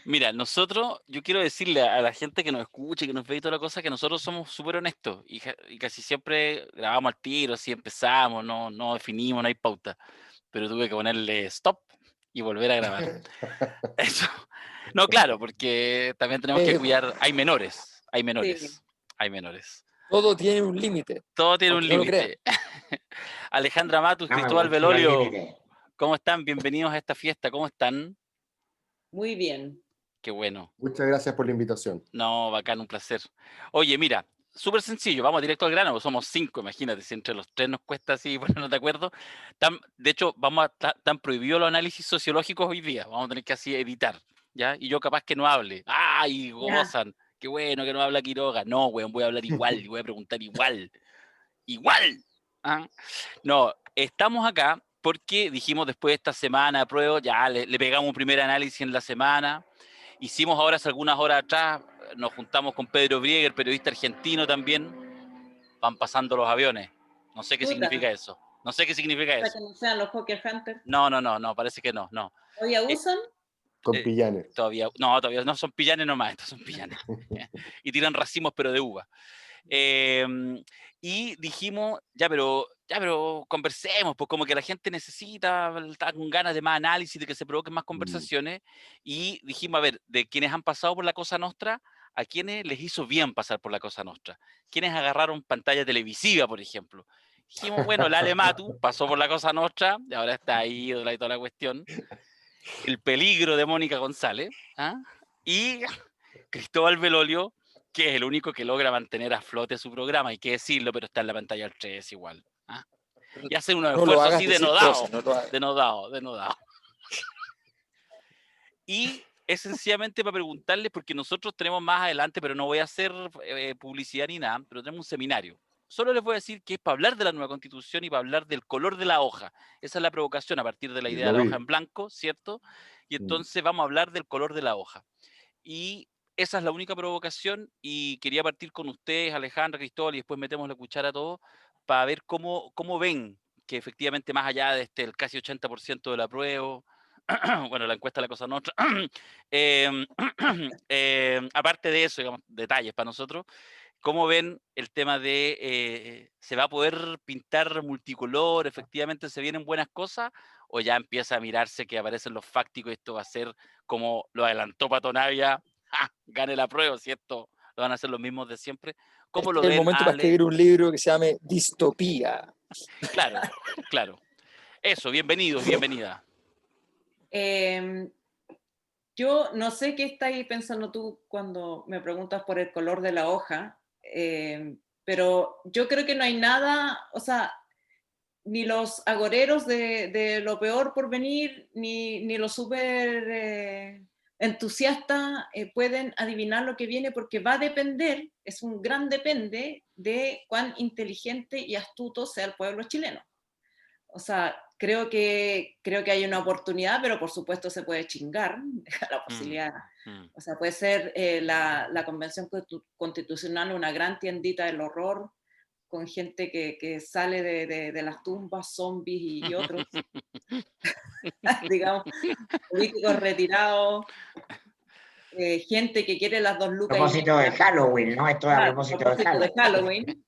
Mira, nosotros, yo quiero decirle a la gente que nos escuche, que nos ve y toda la cosa, que nosotros somos súper honestos y casi siempre grabamos al tiro, así empezamos, no definimos, no hay pauta. Pero tuve que ponerle stop y volver a grabar. Eso. No, claro, porque también tenemos que Po. cuidar, hay menores, hay Sí. menores, hay menores. Todo tiene un límite, Todo tiene un aunque no lo crean. límite. Alejandra Matus, No me Cristóbal gustan los Belolio, límites. ¿cómo están? Bienvenidos a esta fiesta, ¿cómo están? Muy bien. Qué bueno. Muchas gracias por la invitación. No, bacán, un placer. Oye, mira, súper sencillo, vamos directo al grano, pues somos 5, imagínate, si entre los 3 nos cuesta así, bueno, no te acuerdo. De hecho, tan prohibidos los análisis sociológicos hoy día, vamos a tener que así editar, ¿ya? Y yo capaz que no hable. ¡Ay, gozan! Qué bueno que no habla Quiroga. No, weón, voy a hablar igual y voy a preguntar igual. ¡Igual! ¿Ah? No, estamos acá porque dijimos después de esta semana de prueba, ya le pegamos un primer análisis en la semana. Hicimos ahora hace algunas horas atrás, nos juntamos con Pedro Brieger, periodista argentino también. Van pasando los aviones. No sé qué Puta. significa eso. No sé qué significa Para eso. que no sean los Poker Hunters. No, parece que no. ¿Todavía usan? Con pillanes. Todavía no, son pillanes nomás, estos son pillanes. Y tiran racimos, pero de uva. Y dijimos, ya, pero conversemos, pues como que la gente necesita, está con ganas de más análisis, de que se provoquen más conversaciones. Y dijimos, a ver, de quienes han pasado por la Cosa Nostra, ¿a quienes les hizo bien pasar por la Cosa Nostra? ¿Quiénes agarraron pantalla televisiva, por ejemplo? Dijimos, bueno, el Ale Matu pasó por la Cosa Nostra, y ahora está ahí, y toda la cuestión. El peligro de Mónica González, ¿ah? Y Cristóbal Belolio, que es el único que logra mantener a flote su programa, hay que decirlo, pero está en la pantalla al 3 igual. ¿Ah? Y hacen unos No lo esfuerzos hagas así decir cosas, no lo hagas. denodado. Y es sencillamente para preguntarles, porque nosotros tenemos más adelante, pero no voy a hacer publicidad ni nada, pero tenemos un seminario. Solo les voy a decir que es para hablar de la nueva Constitución y para hablar del color de la hoja. Esa es la provocación a partir de la idea de la hoja en blanco, ¿cierto? Y entonces vamos a hablar del color de la hoja. Y esa es la única provocación y quería partir con ustedes, Alejandra, Cristóbal, y después metemos la cuchara a todos para ver cómo ven que efectivamente más allá de el casi 80% del apruebo, bueno, la encuesta de la Cosa Nostra, aparte de eso, digamos, detalles para nosotros, ¿cómo ven el tema de se va a poder pintar multicolor, efectivamente se vienen buenas cosas, o ya empieza a mirarse que aparecen los fácticos y esto va a ser como lo adelantó Pato Navia, ¡ja! Gane la prueba, ¿cierto? Lo van a hacer los mismos de siempre. ¿Cómo lo Es el ven, momento para Ale? escribir un libro que se llame Distopía. Claro. Eso, bienvenidos, bienvenida. Yo no sé qué estáis pensando tú cuando me preguntas por el color de la hoja, pero yo creo que no hay nada, o sea, ni los agoreros de lo peor por venir, ni los súper entusiastas pueden adivinar lo que viene, porque va a depender, es un gran depende de cuán inteligente y astuto sea el pueblo chileno. O sea, creo que hay una oportunidad, pero por supuesto se puede chingar, la posibilidad. O sea, puede ser la Convención Constitucional una gran tiendita del horror, con gente que sale de las tumbas, zombies y otros, digamos, políticos retirados, gente que quiere las 2 A lucas y propósito de Halloween, ¿no? Esto es a propósito de Halloween.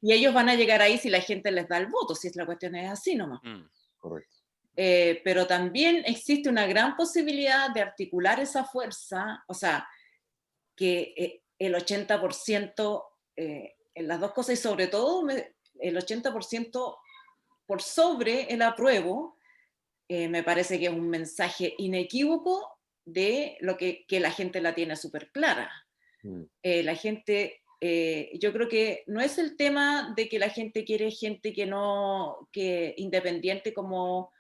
Y ellos van a llegar ahí si la gente les da el voto, si la cuestión es así nomás. Correcto. Pero también existe una gran posibilidad de articular esa fuerza, o sea, que el 80% en las dos cosas, y sobre todo el 80% por sobre el apruebo, me parece que es un mensaje inequívoco de lo que la gente la tiene súper clara. La gente, yo creo que no es el tema de que la gente quiere gente que independiente como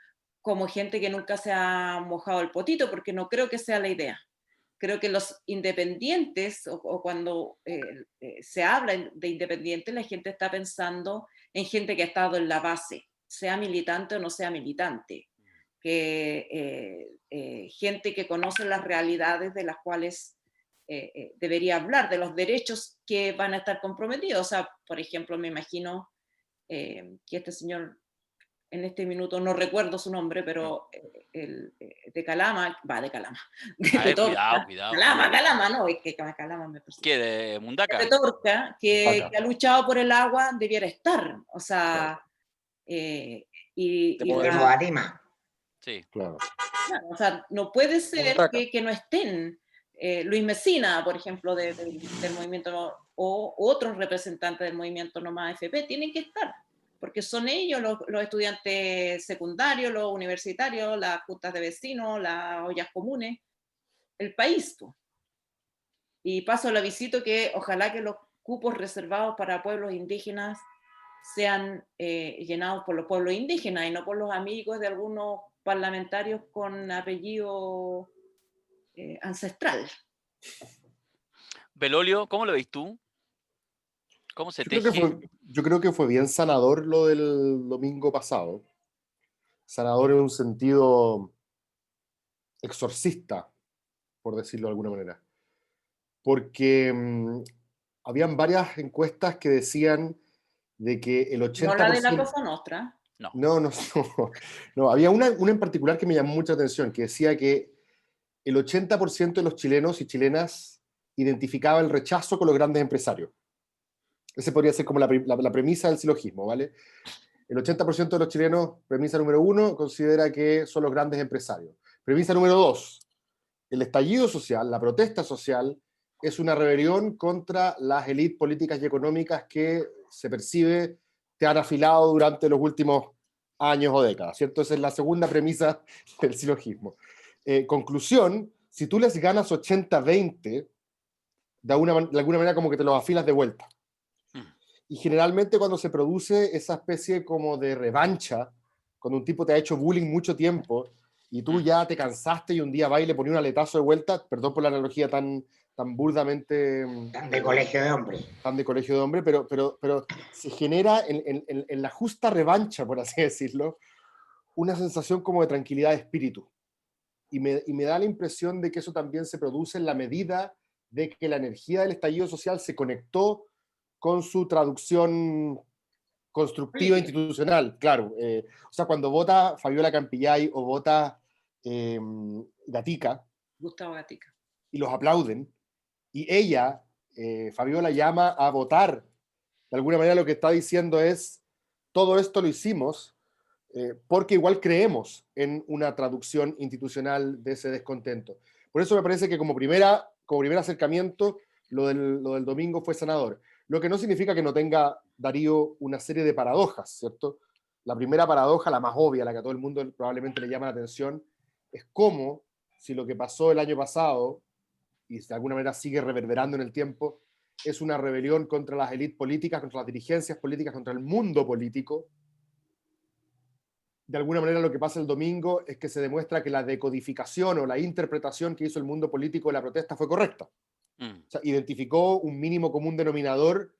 gente que nunca se ha mojado el potito, porque no creo que sea la idea. Creo que los independientes, o cuando se habla de independientes, la gente está pensando en gente que ha estado en la base, sea militante o no sea militante, gente que conoce las realidades de las cuales debería hablar, de los derechos que van a estar comprometidos. O sea, por ejemplo, me imagino que este señor en este minuto no recuerdo su nombre, pero de Calama, de Cuidado, Torca, cuidado. Calama, no, es que Calama me persigue. ¿Qué? ¿De Mundaca? De Torca, que ha luchado por el agua, debiera estar, o sea, Modatima. Sí. Claro, o sea, no puede ser que no estén Luis Mesina, por ejemplo, del movimiento, o otros representantes del movimiento No Más AFP, tienen que estar, porque son ellos los estudiantes secundarios, los universitarios, las juntas de vecinos, las ollas comunes, el país. Pues. Y paso la visita que ojalá que los cupos reservados para pueblos indígenas sean llenados por los pueblos indígenas y no por los amigos de algunos parlamentarios con apellido ancestral. Belolio, ¿cómo lo ves tú? ¿Cómo se teje? Yo creo que fue bien sanador lo del domingo pasado. Sanador en un sentido exorcista, por decirlo de alguna manera. Porque habían varias encuestas que decían de que el 80%... No la de la Cosa Nostra. No. Había una en particular que me llamó mucha atención, que decía que el 80% de los chilenos y chilenas identificaba el rechazo con los grandes empresarios. Ese podría ser como la premisa del silogismo, ¿vale? El 80% de los chilenos, premisa número 1, considera que son los grandes empresarios. Premisa número 2, el estallido social, la protesta social, es una rebelión contra las élites políticas y económicas que se percibe te han afilado durante los últimos años o décadas, ¿cierto? Esa es la segunda premisa del silogismo. Conclusión, si tú les ganas 80-20, de alguna manera como que te los afilas de vuelta. Y generalmente cuando se produce esa especie como de revancha, cuando un tipo te ha hecho bullying mucho tiempo y tú ya te cansaste y un día vas y le pones un aletazo de vuelta, perdón por la analogía tan burdamente... Tan de colegio de hombres. Tan de colegio de hombres, pero se genera en la justa revancha, por así decirlo, una sensación como de tranquilidad de espíritu. Y me da la impresión de que eso también se produce en la medida de que la energía del estallido social se conectó con su traducción constructiva institucional, claro. O sea, cuando vota Fabiola Campillay o vota Gatica, Gustavo Gatica, y los aplauden, y ella, Fabiola, llama a votar, de alguna manera lo que está diciendo es, todo esto lo hicimos porque igual creemos en una traducción institucional de ese descontento. Por eso me parece que como primer acercamiento, lo del domingo fue sanador. Lo que no significa que no tenga, Darío, una serie de paradojas, ¿cierto? La primera paradoja, la más obvia, la que a todo el mundo probablemente le llama la atención, es cómo, si lo que pasó el año pasado, y de alguna manera sigue reverberando en el tiempo, es una rebelión contra las élites políticas, contra las dirigencias políticas, contra el mundo político. De alguna manera lo que pasa el domingo es que se demuestra que la decodificación o la interpretación que hizo el mundo político de la protesta fue correcta. O sea, identificó un mínimo común denominador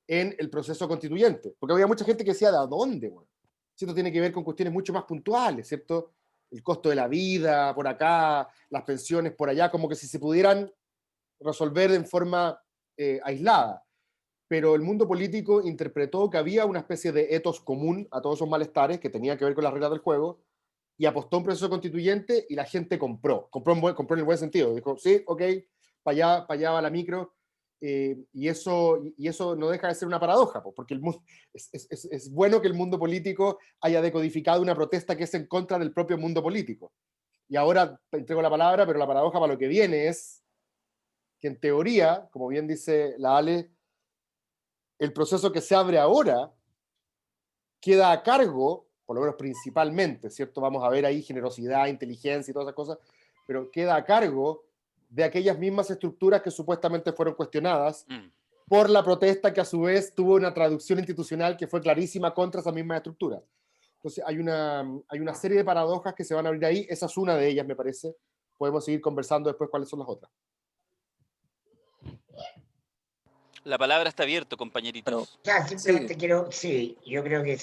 en el proceso constituyente. Porque había mucha gente que decía, ¿de dónde? Bueno? Esto tiene que ver con cuestiones mucho más puntuales, ¿cierto? El costo de la vida por acá, las pensiones por allá, como que si se pudieran resolver en forma aislada. Pero el mundo político interpretó que había una especie de etos común a todos esos malestares que tenía que ver con las reglas del juego y apostó a un proceso constituyente y la gente compró en el buen sentido. Dijo, sí, ok, para allá va la micro. Y eso no deja de ser una paradoja, porque el mundo, es bueno que el mundo político haya decodificado una protesta que es en contra del propio mundo político. Y ahora te entrego la palabra, pero la paradoja para lo que viene es que en teoría, como bien dice la Ale, el proceso que se abre ahora queda a cargo, por lo menos principalmente, ¿cierto? Vamos a ver ahí generosidad, inteligencia y todas esas cosas, pero queda a cargo de aquellas mismas estructuras que supuestamente fueron cuestionadas por la protesta que a su vez tuvo una traducción institucional que fue clarísima contra esa misma estructura. Entonces hay una serie de paradojas que se van a abrir ahí, esa es una de ellas, me parece. Podemos seguir conversando después cuáles son las otras. La palabra está abierta, compañeritos. O sea, simplemente yo creo que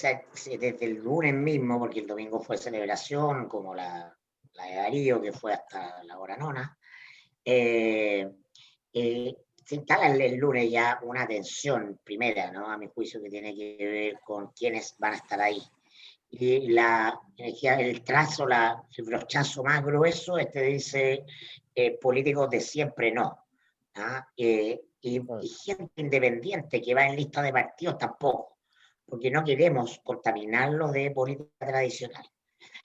desde el lunes mismo, porque el domingo fue celebración, como la de Darío, que fue hasta la hora nona, se instala el lunes ya una tensión primera, ¿no? A mi juicio, que tiene que ver con quiénes van a estar ahí. y la energía, el brochazo más grueso, dice políticos de siempre no. Y gente independiente que va en lista de partidos tampoco, porque no queremos contaminarlo de política tradicional.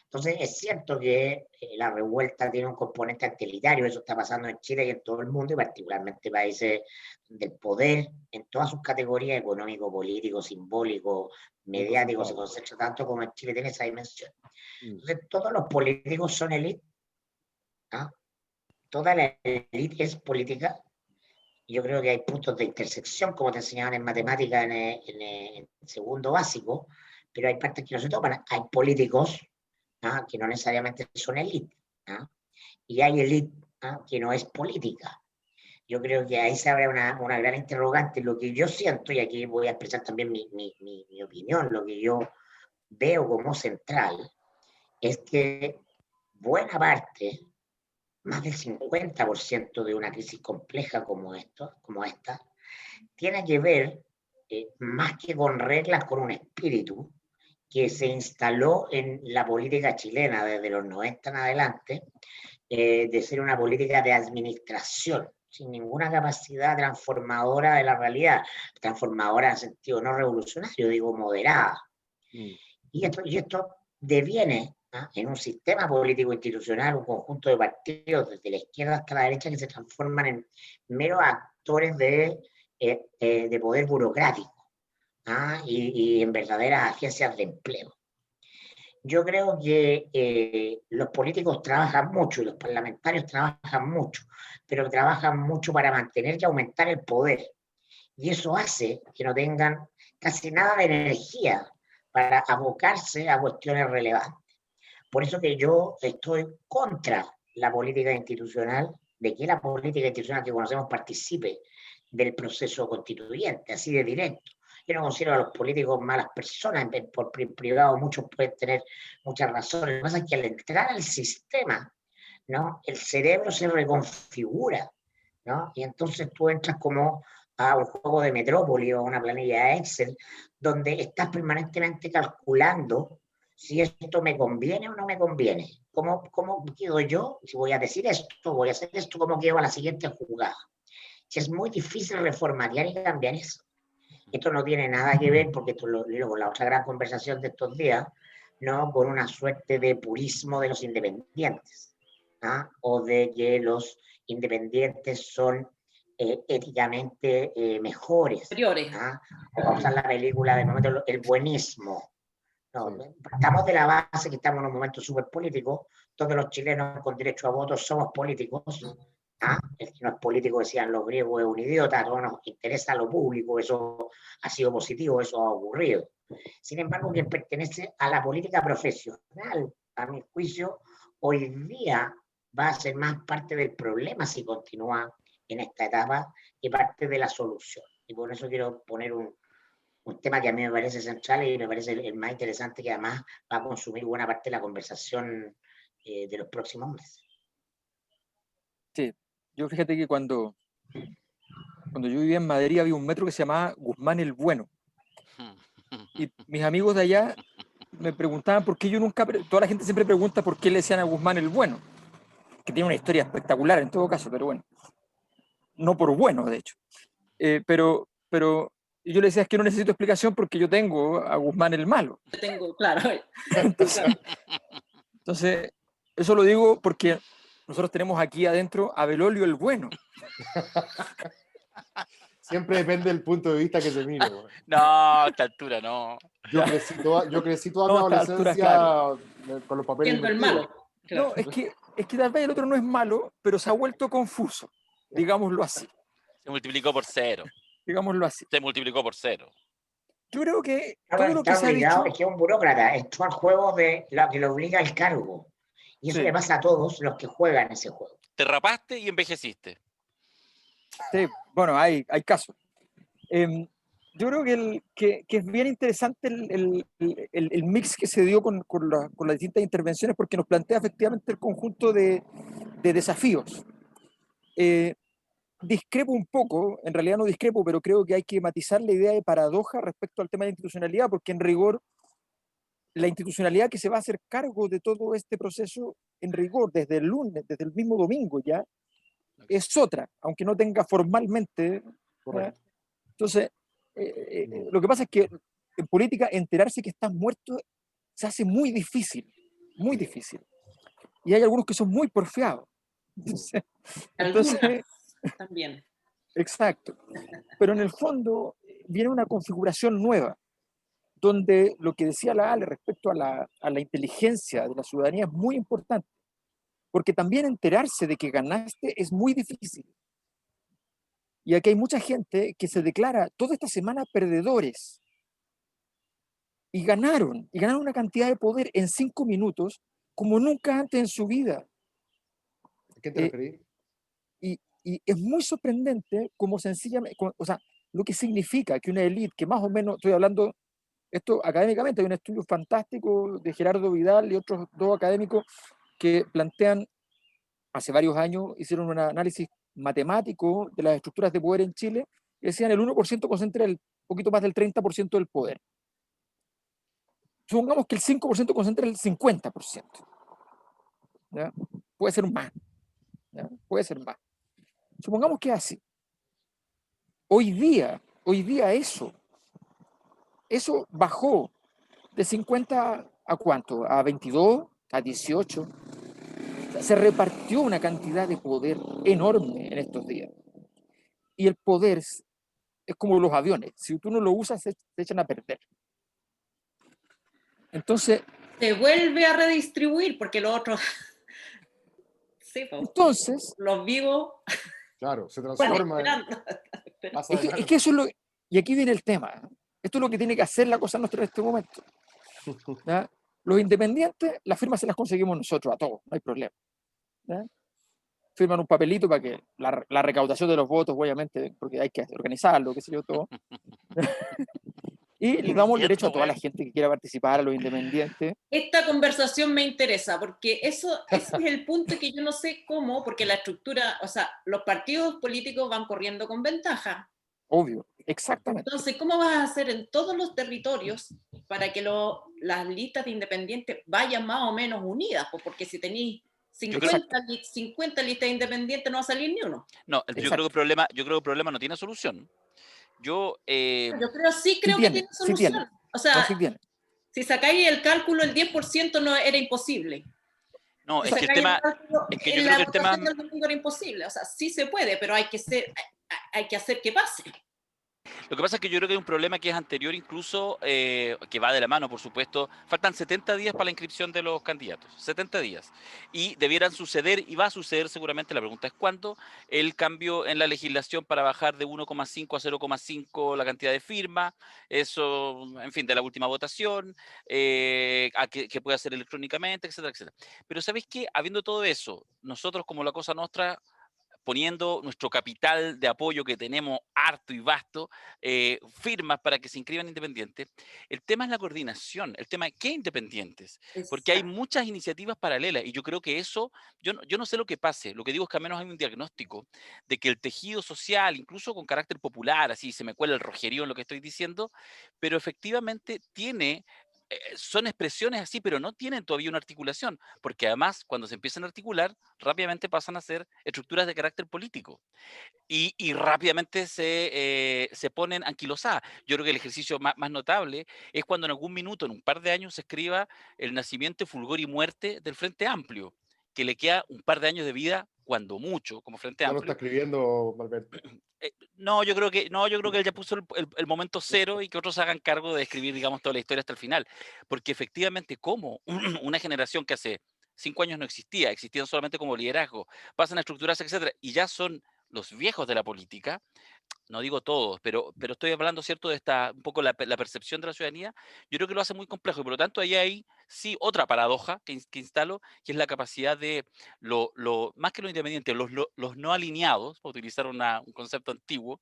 Entonces, es cierto que la revuelta tiene un componente antielitario, eso está pasando en Chile y en todo el mundo, y particularmente en países del poder, en todas sus categorías, económico, político, simbólico, mediático, se concentra tanto como en Chile tiene esa dimensión. Entonces, todos los políticos son élite, ¿no? Toda la élite es política. Yo creo que hay puntos de intersección, como te enseñaban en matemáticas en segundo básico, pero hay partes que no se toman. Hay políticos que no necesariamente son élite, y hay élite que no es política. Yo creo que ahí se abre una gran interrogante. Lo que yo siento, y aquí voy a expresar también mi opinión, lo que yo veo como central, es que buena parte, más del 50% de una crisis compleja como esta, tiene que ver más que con reglas, con un espíritu que se instaló en la política chilena desde los 90 en adelante, de ser una política de administración, sin ninguna capacidad transformadora de la realidad, transformadora en sentido no revolucionario, digo moderada. Y esto deviene en un sistema político institucional, un conjunto de partidos desde la izquierda hasta la derecha que se transforman en meros actores de poder burocrático y en verdaderas agencias de empleo. Yo creo que los políticos trabajan mucho y los parlamentarios trabajan mucho, pero trabajan mucho para mantener y aumentar el poder. Y eso hace que no tengan casi nada de energía para abocarse a cuestiones relevantes. Por eso que yo estoy contra la política institucional, de que la política institucional que conocemos participe del proceso constituyente, así de directo. Yo no considero a los políticos malas personas, por privado muchos pueden tener muchas razones. Lo que pasa es que al entrar al sistema, ¿no? El cerebro se reconfigura, ¿no? Y entonces tú entras como a un juego de Metrópoli o a una planilla de Excel, donde estás permanentemente calculando si esto me conviene o no me conviene. ¿Cómo quedo yo? Si voy a decir esto, voy a hacer esto, ¿cómo quedo a la siguiente jugada? Es muy difícil reformatear y cambiar eso. Esto no tiene nada que ver, porque esto lo digo con la otra gran conversación de estos días, ¿no? Con una suerte de purismo de los independientes, o de que los independientes son éticamente mejores. O usar la película del momento, el buenismo. No, partamos de la base que estamos en un momento súper político, todos los chilenos con derecho a voto somos políticos. El que no es político, decían los griegos, es un idiota, no nos interesa lo público, eso ha sido positivo, eso ha ocurrido. Sin embargo, quien pertenece a la política profesional, a mi juicio, hoy día va a ser más parte del problema si continúa en esta etapa que parte de la solución. Y por eso quiero poner un tema que a mí me parece central y me parece el más interesante, que además va a consumir buena parte de la conversación de los próximos meses. Sí, yo fíjate que cuando yo vivía en Madrid había un metro que se llamaba Guzmán el Bueno. Y mis amigos de allá me preguntaban por qué yo nunca, toda la gente siempre pregunta por qué le decían a Guzmán el Bueno, que tiene una historia espectacular en todo caso, pero bueno, no por bueno, de hecho. Pero yo le decía, es que no necesito explicación porque yo tengo a Guzmán el Malo. Tengo, claro. Entonces, eso lo digo porque nosotros tenemos aquí adentro a Belolio el Bueno. Siempre depende del punto de vista que se mire. No, a esta altura no. Yo crecí toda mi adolescencia, claro, con los papeles Siendo el malo. Claro. No, es que tal vez el otro no es malo, pero se ha vuelto confuso, digámoslo así. Se multiplicó por 0. Digámoslo así. Se multiplicó por 0. Yo creo que todo lo que se ha dicho... Es que es un burócrata, esto al juego de lo que lo obliga el cargo. Y eso le pasa a todos los que juegan ese juego. Te rapaste y envejeciste. Sí, bueno, hay casos. Yo creo que es bien interesante el mix que se dio con las distintas intervenciones, porque nos plantea efectivamente el conjunto de desafíos. Discrepo un poco, en realidad no discrepo, pero creo que hay que matizar la idea de paradoja respecto al tema de institucionalidad, porque en rigor la institucionalidad que se va a hacer cargo de todo este proceso en rigor desde el lunes, desde el mismo domingo ya, es otra, aunque no tenga formalmente. Correcto. Entonces, lo que pasa es que en política enterarse que estás muerto se hace muy difícil, muy difícil. Y hay algunos que son muy porfiados. Entonces, también. exacto. Pero en el fondo viene una configuración nueva, donde lo que decía la Ale respecto a la inteligencia de la ciudadanía es muy importante, porque también enterarse de que ganaste es muy difícil. Y aquí hay mucha gente que se declara toda esta semana perdedores. Y ganaron una cantidad de poder en 5 minutos como nunca antes en su vida. ¿A qué te referís? Y es muy sorprendente como sencillamente, o sea, lo que significa que una élite que más o menos, estoy hablando, esto académicamente, hay un estudio fantástico de Gerardo Vidal y otros 2 académicos que plantean, hace varios años, hicieron un análisis matemático de las estructuras de poder en Chile, y decían el 1% concentra el poquito más del 30% del poder. Supongamos que el 5% concentra el 50%. ¿Ya? Puede ser más. ¿Ya? Puede ser más. Supongamos que es así. Hoy día eso bajó de 50 a ¿cuánto? A 22, a 18. O sea, se repartió una cantidad de poder enorme en estos días. Y el poder es como los aviones. Si tú no lo usas, se echan a perder. Entonces, se vuelve a redistribuir porque los otros sí, entonces los vivos claro, se transforma es que eso es lo, y aquí viene el tema. Esto es lo que tiene que hacer la Cosa Nostra en este momento. ¿Ya? Los independientes, las firmas se las conseguimos nosotros a todos, no hay problema. ¿Ya? Firman un papelito para que la recaudación de los votos, obviamente, porque hay que organizarlo, qué sé yo, todo. Y le damos el derecho a toda la gente que quiera participar, a los independientes. Esta conversación me interesa porque ese es el punto que yo no sé cómo, porque la estructura, o sea, los partidos políticos van corriendo con ventaja. Obvio, exactamente. Entonces, ¿cómo vas a hacer en todos los territorios para que las listas de independientes vayan más o menos unidas? Porque si tenéis 50 listas independientes no va a salir ni uno. No, yo creo que el problema no tiene solución. Yo creo que tiene solución. Sí tiene. O sea, no, sí tiene. Si sacáis el cálculo, el 10% no era imposible. No, si es que el tema es que yo creo que el tema del domingo era imposible. O sea, sí se puede, pero hay que hacer que pase. Lo que pasa es que yo creo que hay un problema que es anterior incluso, que va de la mano, por supuesto. Faltan 70 días para la inscripción de los candidatos, 70 días. Y debieran suceder, y va a suceder seguramente, la pregunta es cuándo, el cambio en la legislación para bajar de 1,5 a 0,5 la cantidad de firmas, eso, en fin, de la última votación, a que pueda ser electrónicamente, etcétera, etcétera. Pero ¿sabéis qué? Habiendo todo eso, nosotros como la Cosa Nostra, poniendo nuestro capital de apoyo que tenemos harto y vasto, firmas para que se inscriban independientes. El tema es la coordinación, el tema es qué independientes, porque hay muchas iniciativas paralelas y yo creo que eso, yo no sé lo que pase, lo que digo es que al menos hay un diagnóstico de que el tejido social, incluso con carácter popular, así se me cuela el rojerío en lo que estoy diciendo, pero efectivamente son expresiones así, pero no tienen todavía una articulación, porque además cuando se empiezan a articular, rápidamente pasan a ser estructuras de carácter político y rápidamente se ponen anquilosadas. Yo creo que el ejercicio más notable es cuando en algún minuto, en un par de años, se escriba el nacimiento, fulgor y muerte del Frente Amplio, que le queda un par de años de vida, cuando mucho, como Frente Ya Amplio. lo está escribiendo, Alberto. Yo creo que él ya puso el momento cero y que otros hagan cargo de escribir, digamos, toda la historia hasta el final. Porque efectivamente, como una generación que hace 5 años no existía, existían solamente como liderazgo, pasan a estructurarse, etcétera, y ya son los viejos de la política, no digo todos, pero estoy hablando, ¿cierto?, de un poco la percepción de la ciudadanía, yo creo que lo hace muy complejo, y por lo tanto ahí hay, sí, otra paradoja que instalo, que es la capacidad de, más que los independientes, los no alineados, para utilizar un concepto antiguo,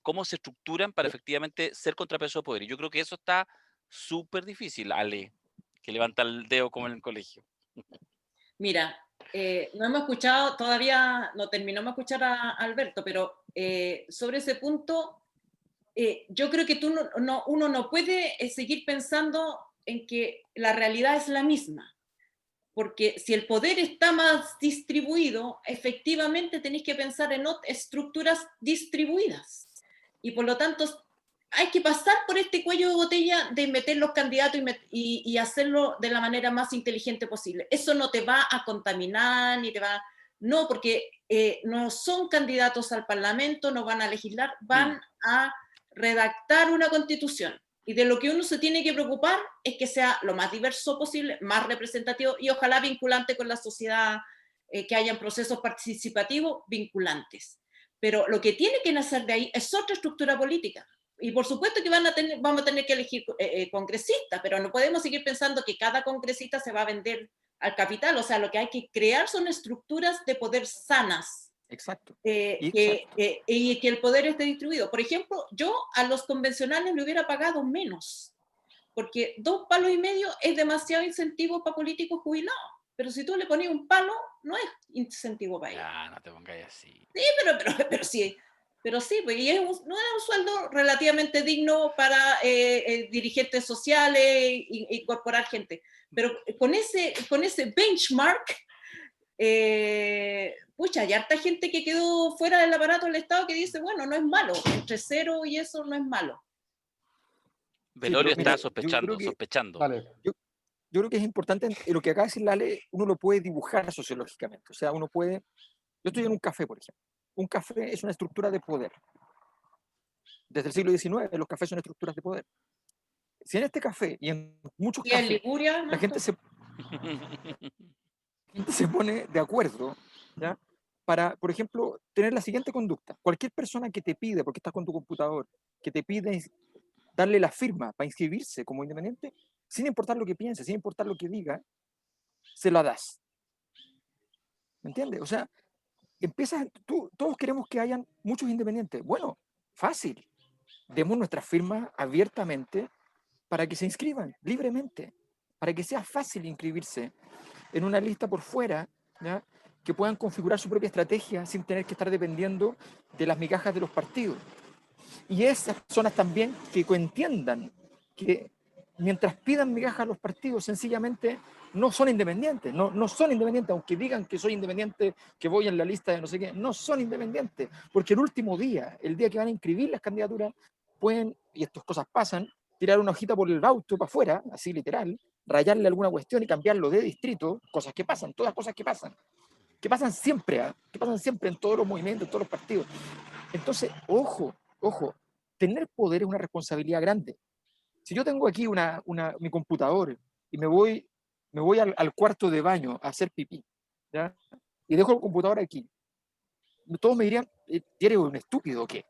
cómo se estructuran para efectivamente ser contrapeso de poder. Y yo creo que eso está súper difícil, Ale, que levanta el dedo como en el colegio. Mira, no hemos escuchado, todavía no terminamos de escuchar a Alberto, pero sobre ese punto, yo creo que uno no puede seguir pensando en que la realidad es la misma. Porque si el poder está más distribuido, efectivamente tenéis que pensar en estructuras distribuidas. Y por lo tanto, hay que pasar por este cuello de botella de meter los candidatos y hacerlo de la manera más inteligente posible. Eso no te va a contaminar, ni te va... No, porque no son candidatos al Parlamento, no van a legislar, van a redactar una constitución. Y de lo que uno se tiene que preocupar es que sea lo más diverso posible, más representativo y ojalá vinculante con la sociedad, que hayan procesos participativos vinculantes. Pero lo que tiene que nacer de ahí es otra estructura política. Y por supuesto que vamos a tener que elegir congresistas, pero no podemos seguir pensando que cada congresista se va a vender al capital. O sea, lo que hay que crear son estructuras de poder sanas. Exacto. Y que el poder esté distribuido. Por ejemplo, yo a los convencionales le hubiera pagado menos, porque 2,5 palos es demasiado incentivo para políticos jubilados. Pero si tú le ponías un palo, no es incentivo para ellos. Ya, no te pongas así. Sí, pero sí, pues, y no es un sueldo relativamente digno para dirigentes sociales e incorporar gente. Pero con ese benchmark, pucha, hay harta gente que quedó fuera del aparato del Estado que dice, bueno, no es malo, entre 0 y eso no es malo. Velorio mira, está sospechando. Vale. Yo creo que es importante, lo que acaba de decir Lale, uno lo puede dibujar sociológicamente. O sea, uno puede... Yo estoy en un café, por ejemplo. Un café es una estructura de poder. Desde el siglo XIX los cafés son estructuras de poder. Si en este café y en muchos Y en cafés Liguria, la gente se pone de acuerdo, ¿ya? Para, por ejemplo, tener la siguiente conducta. Cualquier persona que te pide, porque estás con tu computador, que te pide darle la firma para inscribirse como independiente, sin importar lo que piense, sin importar lo que diga, se la das. ¿Me entiendes? O sea, todos queremos que hayan muchos independientes. Bueno, fácil. Demos nuestras firmas abiertamente para que se inscriban libremente, para que sea fácil inscribirse en una lista por fuera, ¿ya? Que puedan configurar su propia estrategia sin tener que estar dependiendo de las migajas de los partidos. Y esas personas también que entiendan que mientras pidan migajas a los partidos, sencillamente no son independientes, no son independientes, aunque digan que soy independiente, que voy en la lista de no sé qué, no son independientes, porque el último día, el día que van a inscribir las candidaturas, pueden, y estas cosas pasan, tirar una hojita por el auto para afuera, así literal, rayarle alguna cuestión y cambiarlo de distrito, cosas que pasan, todas cosas que pasan siempre, que pasan siempre en todos los movimientos, en todos los partidos. Entonces, ojo, tener poder es una responsabilidad grande. Si yo tengo aquí mi computador y me voy al cuarto de baño a hacer pipí, ¿ya? Y dejo el computador aquí, todos me dirían, ¿eres un estúpido o qué?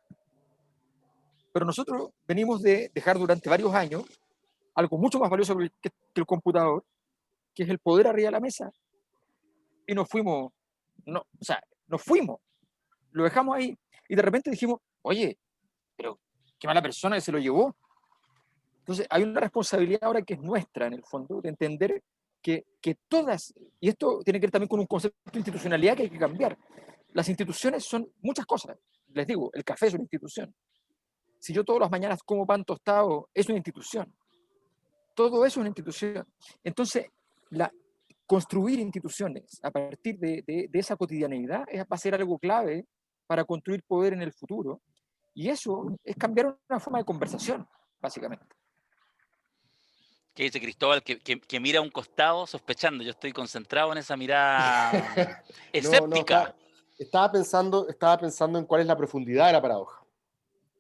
Pero nosotros venimos de dejar durante varios años algo mucho más valioso que el computador, que es el poder arriba de la mesa, y nos fuimos, lo dejamos ahí, y de repente dijimos, oye, pero qué mala persona que se lo llevó. Entonces hay una responsabilidad ahora que es nuestra, en el fondo, de entender que todas, y esto tiene que ver también con un concepto de institucionalidad que hay que cambiar. Las instituciones son muchas cosas. Les digo, el café es una institución. Si yo todas las mañanas como pan tostado, es una institución. Todo eso es una institución. Entonces, construir instituciones a partir de esa cotidianeidad va a ser algo clave para construir poder en el futuro. Y eso es cambiar una forma de conversación, básicamente. ¿Qué dice Cristóbal? Que mira a un costado sospechando. Yo estoy concentrado en esa mirada escéptica. Estaba pensando en cuál es la profundidad de la paradoja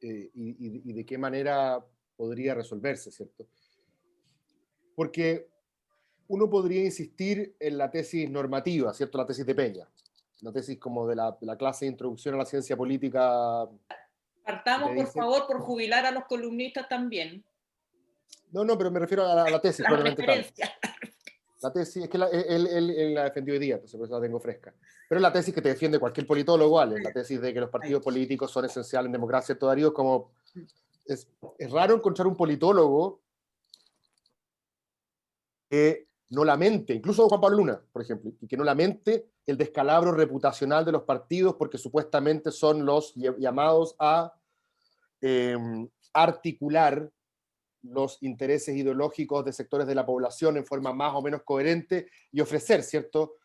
y de qué manera podría resolverse, ¿cierto? Porque uno podría insistir en la tesis normativa, ¿cierto? La tesis de Peña, la tesis como de la clase de introducción a la ciencia política. Partamos, por favor, por jubilar a los columnistas también. No, pero me refiero a la tesis. La referencia. La tesis, es que él la defendió hoy día, entonces por eso la tengo fresca. Pero es la tesis que te defiende cualquier politólogo, ¿vale? La tesis de que los partidos políticos son esenciales en democracia. Todavía es como... Es raro encontrar un politólogo que no lamente, incluso Juan Pablo Luna, por ejemplo, y que no lamente el descalabro reputacional de los partidos porque supuestamente son los llamados a articular los intereses ideológicos de sectores de la población en forma más o menos coherente y ofrecer, ¿cierto?,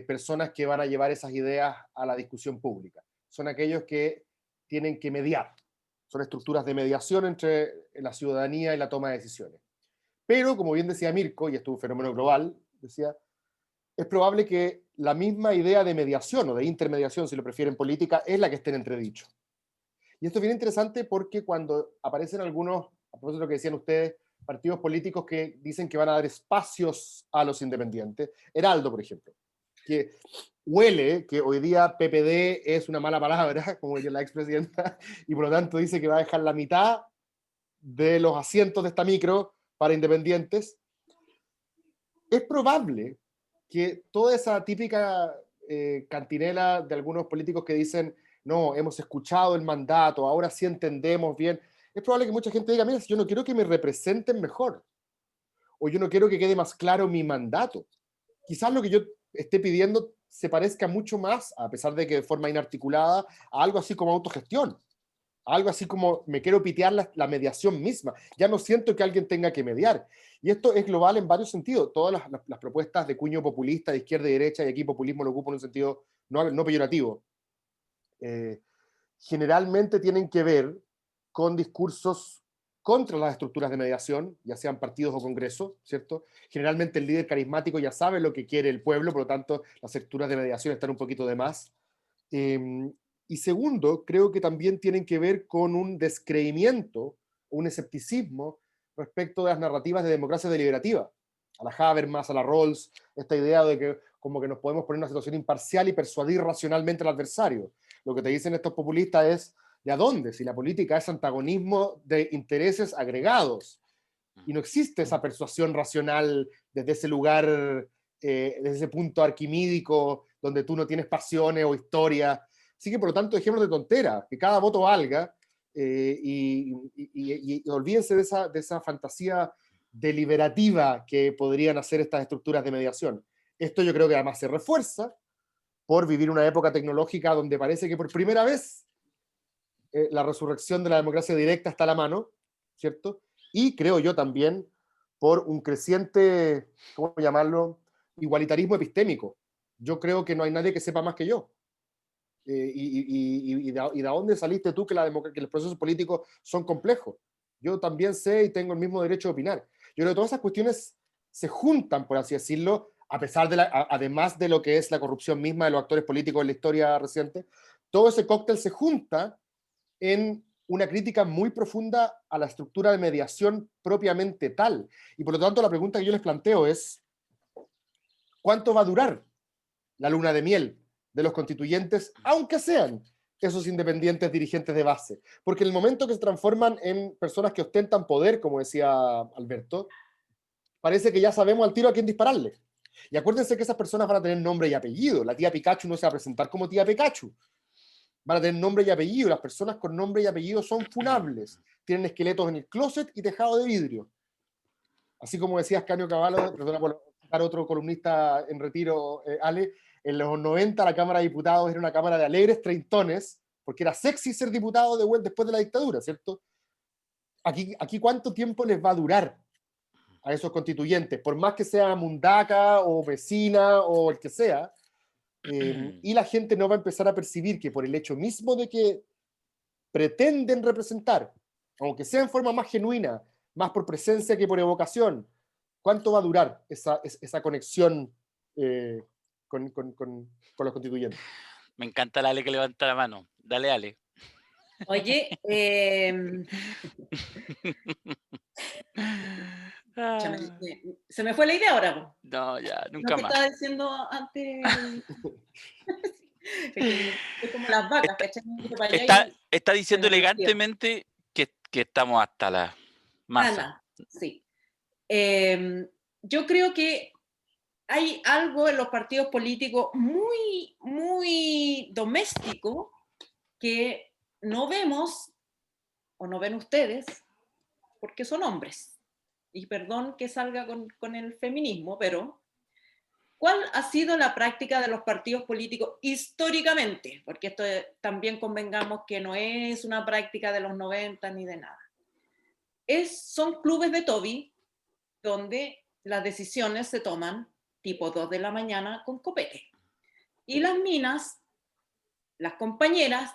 personas que van a llevar esas ideas a la discusión pública. Son aquellos que tienen que mediar. Son estructuras de mediación entre la ciudadanía y la toma de decisiones. Pero, como bien decía Mirko, y esto es un fenómeno global, decía, es probable que la misma idea de mediación o de intermediación, si lo prefieren política, es la que esté en entredicho. Y esto es bien interesante porque cuando aparecen algunos, a propósito de lo que decían ustedes, partidos políticos que dicen que van a dar espacios a los independientes, Heraldo, por ejemplo, que huele que hoy día PPD es una mala palabra, como diría la expresidenta, y por lo tanto dice que va a dejar la mitad de los asientos de esta micro para independientes. Es probable que toda esa típica cantinela de algunos políticos que dicen, no, hemos escuchado el mandato, ahora sí entendemos bien, es probable que mucha gente diga, mira, yo no quiero que me representen mejor, o yo no quiero que quede más claro mi mandato. Quizás lo que yo esté pidiendo se parezca mucho más, a pesar de que de forma inarticulada, a algo así como autogestión, a algo así como me quiero pitear la mediación misma. Ya no siento que alguien tenga que mediar. Y esto es global en varios sentidos. Todas las propuestas de cuño populista, de izquierda y derecha, y aquí populismo lo ocupo en un sentido no peyorativo, generalmente tienen que ver con discursos contra las estructuras de mediación, ya sean partidos o congresos, ¿cierto? Generalmente el líder carismático ya sabe lo que quiere el pueblo, por lo tanto las estructuras de mediación están un poquito de más. Y segundo, creo que también tienen que ver con un descreimiento, un escepticismo respecto de las narrativas de democracia deliberativa, a la Habermas, a la Rawls, esta idea de que como que nos podemos poner en una situación imparcial y persuadir racionalmente al adversario. Lo que te dicen estos populistas es, ¿de a dónde? Si la política es antagonismo de intereses agregados, y no existe esa persuasión racional desde ese lugar, desde ese punto arquimídico, donde tú no tienes pasiones o historia. Así que, por lo tanto, dejémonos de tontera, que cada voto valga, y olvídense de esa fantasía deliberativa que podrían hacer estas estructuras de mediación. Esto yo creo que además se refuerza por vivir una época tecnológica donde parece que por primera vez la resurrección de la democracia directa está a la mano, ¿cierto? Y creo yo también por un creciente, ¿cómo llamarlo?, igualitarismo epistémico. Yo creo que no hay nadie que sepa más que yo. ¿Y de dónde saliste tú que los procesos políticos son complejos? Yo también sé y tengo el mismo derecho de opinar. Yo creo que todas esas cuestiones se juntan, por así decirlo, a pesar de además de lo que es la corrupción misma de los actores políticos en la historia reciente, todo ese cóctel se junta en una crítica muy profunda a la estructura de mediación propiamente tal. Y por lo tanto la pregunta que yo les planteo es, ¿cuánto va a durar la luna de miel de los constituyentes, aunque sean esos independientes dirigentes de base? Porque en el momento que se transforman en personas que ostentan poder, como decía Alberto, parece que ya sabemos al tiro a quién dispararle. Y acuérdense que esas personas van a tener nombre y apellido. La tía Pikachu no se va a presentar como tía Pikachu. Van a tener nombre y apellido. Las personas con nombre y apellido son funables. Tienen esqueletos en el closet y tejado de vidrio. Así como decía Ascanio Cavallo, perdona por citar otro columnista en retiro, Ale, en los 90 la Cámara de Diputados era una cámara de alegres treintones, porque era sexy ser diputado después de la dictadura, ¿cierto? Aquí ¿cuánto tiempo les va a durar a esos constituyentes? Por más que sea mundaca o vecina o el que sea, y la gente no va a empezar a percibir que por el hecho mismo de que pretenden representar, aunque sea en forma más genuina, más por presencia que por evocación, ¿cuánto va a durar esa conexión con los constituyentes? Me encanta la Ale que levanta la mano. Dale, Ale. Oye, se me fue la idea ahora, po. No, ya, nunca ¿No más. te estaba diciendo antes? Es como las vacas, ¿cachai? Está diciendo se me perdió. elegantemente que estamos hasta la masa. Sí. Yo creo que hay algo en los partidos políticos muy, muy doméstico que no vemos o no ven ustedes porque son hombres. Y perdón que salga con el feminismo, pero ¿cuál ha sido la práctica de los partidos políticos históricamente? Porque esto también convengamos que no es una práctica de los 90 ni de nada. son clubes de Toby donde las decisiones se toman tipo 2 de la mañana con copete. Y las minas, las compañeras,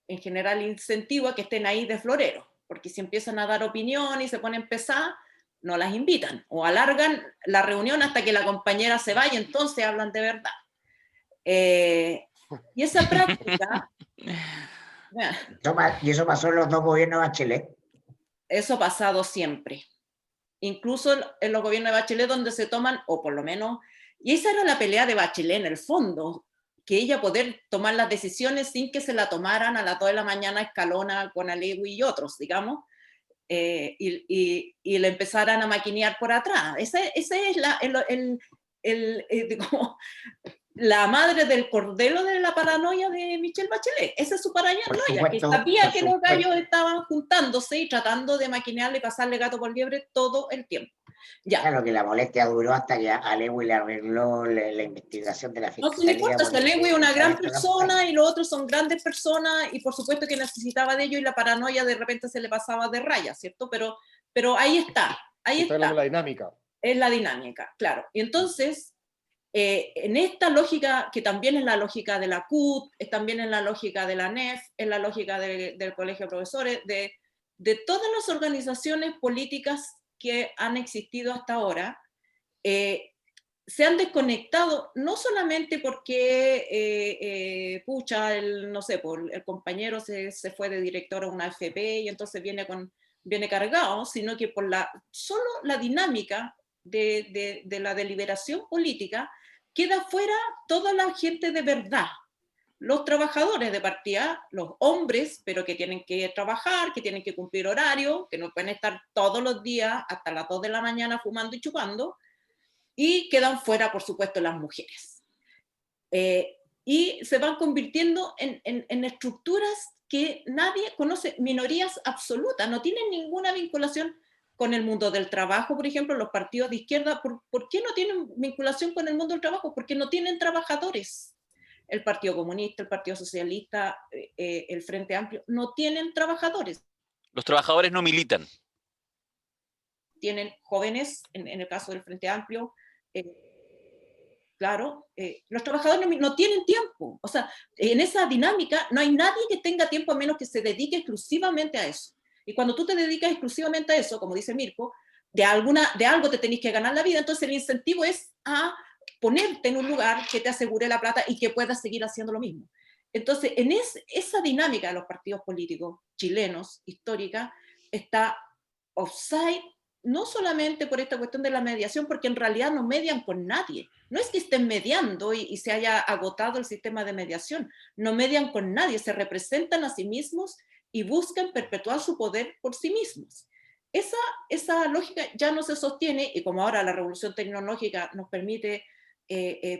en general incentivo a que estén ahí de florero, porque si empiezan a dar opinión y se ponen pesadas, no las invitan, o alargan la reunión hasta que la compañera se vaya, entonces hablan de verdad. Y esa práctica... Y eso pasó en los 2 gobiernos de Bachelet. Eso ha pasado siempre. Incluso en los gobiernos de Bachelet, donde se toman, o por lo menos, y esa era la pelea de Bachelet en el fondo, que ella poder tomar las decisiones sin que se la tomaran a las 2 de la mañana Escalona con Alewi y otros, digamos, y le empezaran a maquinear por atrás. Ese es como la madre del cordero de la paranoia de Michelle Bachelet. Esa es su paranoia, que sabía que los gallos estaban juntándose y tratando de maquinearle y pasarle gato por liebre todo el tiempo. Ya. Claro que la molestia duró hasta que a Lewy le arregló la investigación de la fiscalía. No importa, Lewy es una gran persona y los otros son grandes personas y por supuesto que necesitaba de ellos y la paranoia de repente se le pasaba de raya, ¿cierto? Pero ahí está, ahí está. La dinámica. Es la dinámica, claro. Y entonces, en esta lógica, que también es la lógica de la CUT, es también en la lógica de la NEF, es la lógica del Colegio de Profesores, de todas las organizaciones políticas que han existido hasta ahora, se han desconectado, no solamente porque, no sé, el compañero se fue de director a una FP y entonces viene cargado, sino que por solo la dinámica de la deliberación política queda fuera toda la gente de verdad. Los trabajadores de partida, los hombres, pero que tienen que trabajar, que tienen que cumplir horario, que no pueden estar todos los días hasta las 2 de la mañana fumando y chupando, y quedan fuera, por supuesto, las mujeres. Y se van convirtiendo en estructuras que nadie conoce, minorías absolutas, no tienen ninguna vinculación con el mundo del trabajo, por ejemplo, los partidos de izquierda. ¿Por qué no tienen vinculación con el mundo del trabajo? Porque no tienen trabajadores. El Partido Comunista, el Partido Socialista, el Frente Amplio, no tienen trabajadores. Los trabajadores no militan. Tienen jóvenes, en el caso del Frente Amplio, claro, los trabajadores no tienen tiempo. O sea, en esa dinámica no hay nadie que tenga tiempo a menos que se dedique exclusivamente a eso. Y cuando tú te dedicas exclusivamente a eso, como dice Mirko, de algo te tenés que ganar la vida, entonces el incentivo es a ponerte en un lugar que te asegure la plata y que puedas seguir haciendo lo mismo. Entonces, en esa dinámica de los partidos políticos chilenos, histórica, está offside, no solamente por esta cuestión de la mediación, porque en realidad no median con nadie. No es que estén mediando y se haya agotado el sistema de mediación. No median con nadie, se representan a sí mismos y buscan perpetuar su poder por sí mismos. Esa lógica ya no se sostiene, y como ahora la revolución tecnológica nos permite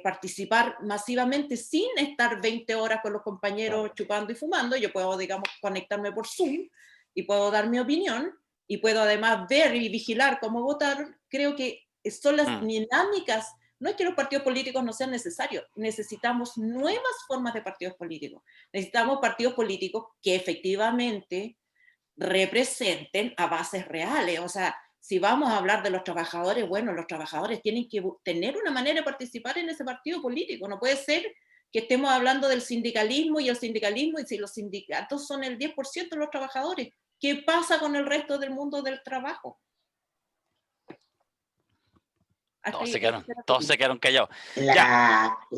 participar masivamente sin estar 20 horas con los compañeros chupando y fumando, yo puedo, digamos, conectarme por Zoom y puedo dar mi opinión y puedo además ver y vigilar cómo votaron. Creo que son las dinámicas. No es que los partidos políticos no sean necesarios, necesitamos nuevas formas de partidos políticos. Necesitamos partidos políticos que efectivamente representen a bases reales. O sea, si vamos a hablar de los trabajadores, bueno, los trabajadores tienen que tener una manera de participar en ese partido político. No puede ser que estemos hablando del sindicalismo y si los sindicatos son el 10% de los trabajadores, ¿qué pasa con el resto del mundo del trabajo? Todos se quedaron callados.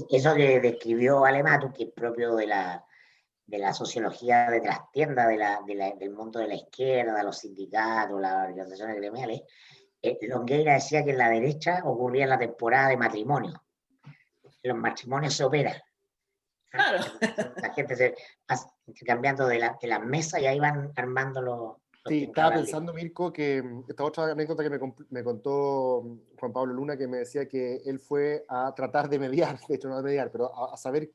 Eso que describió Alematu, que es propio de la sociología de trastienda del mundo de la izquierda, los sindicatos, las organizaciones gremiales, Longueira decía que en la derecha ocurría en la temporada de matrimonio. Los matrimonios se operan. Claro. La gente se va cambiando de la mesa y ahí van armando los sí, estaba pensando, Mirko, que esta otra anécdota que me contó Juan Pablo Luna, que me decía que él fue a tratar de mediar, de hecho no de mediar, pero a saber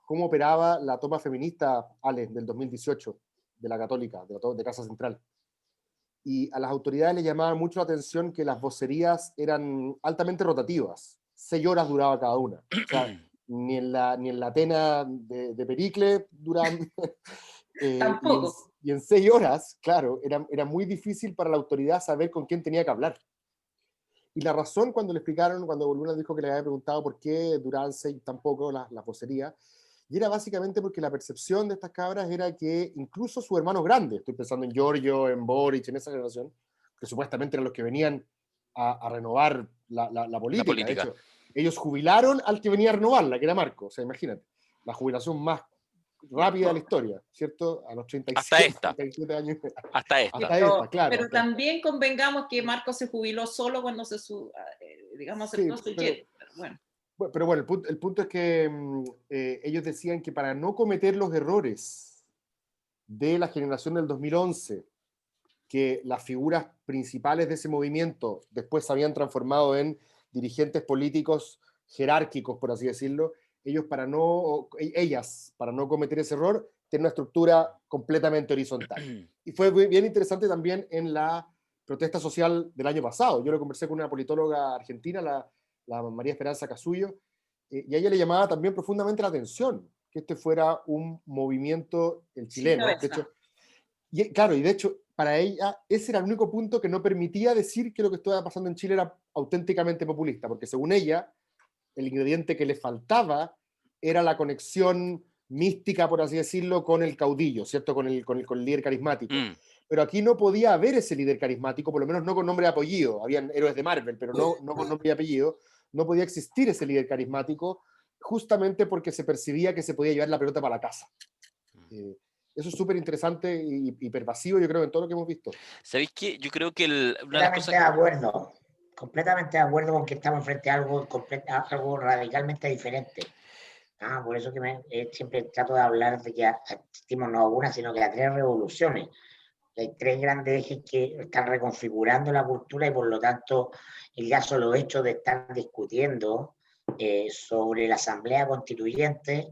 cómo operaba la toma feminista, Ale, del 2018, de la Católica, de Casa Central. Y a las autoridades les llamaba mucho la atención que las vocerías eran altamente rotativas. 6 horas duraba cada una. O sea, ni en la Atena de Pericles duran... Tampoco. Y en 6 horas, claro, era muy difícil para la autoridad saber con quién tenía que hablar. Y la razón, cuando le explicaron, cuando Luna dijo que le había preguntado por qué duraban 6 tampoco la vocería, y era básicamente porque la percepción de estas cabras era que incluso sus hermanos grandes, estoy pensando en Giorgio, en Boric, en esa generación, que supuestamente eran los que venían a renovar la política. De hecho, ellos jubilaron al que venía a renovarla, que era Marco. O sea, imagínate, la jubilación más rápida de la historia, ¿cierto? A los 37 años. Hasta esta. Hasta esta, claro. Pero también convengamos que Marco se jubiló solo cuando digamos, aceptó su jet. Bueno. Pero bueno, el punto es que ellos decían que para no cometer los errores de la generación del 2011, que las figuras principales de ese movimiento después se habían transformado en dirigentes políticos jerárquicos, por así decirlo, ellas, para no cometer ese error, tienen una estructura completamente horizontal. Y fue bien interesante también en la protesta social del año pasado. Yo lo conversé con una politóloga argentina, la María Esperanza Casullo, y a ella le llamaba también profundamente la atención que este fuera un movimiento, el chileno, de hecho, y de hecho, para ella ese era el único punto que no permitía decir que lo que estaba pasando en Chile era auténticamente populista, porque según ella, el ingrediente que le faltaba era la conexión mística, por así decirlo, con el caudillo, ¿cierto? Con el líder carismático. Pero aquí no podía haber ese líder carismático, por lo menos no con nombre y apellido. Habían héroes de Marvel, pero no con nombre y apellido. No podía existir ese líder carismático, justamente porque se percibía que se podía llevar la pelota para la casa. Eso es súper interesante y pervasivo, yo creo, en todo lo que hemos visto. ¿Sabéis qué? Yo creo que completamente de acuerdo con que estamos frente a algo radicalmente diferente. Por eso que siempre trato de hablar de que asistimos no a una, sino que a 3 revoluciones. Hay 3 grandes ejes que están reconfigurando la cultura y por lo tanto el ya solo hecho de estar discutiendo sobre la Asamblea Constituyente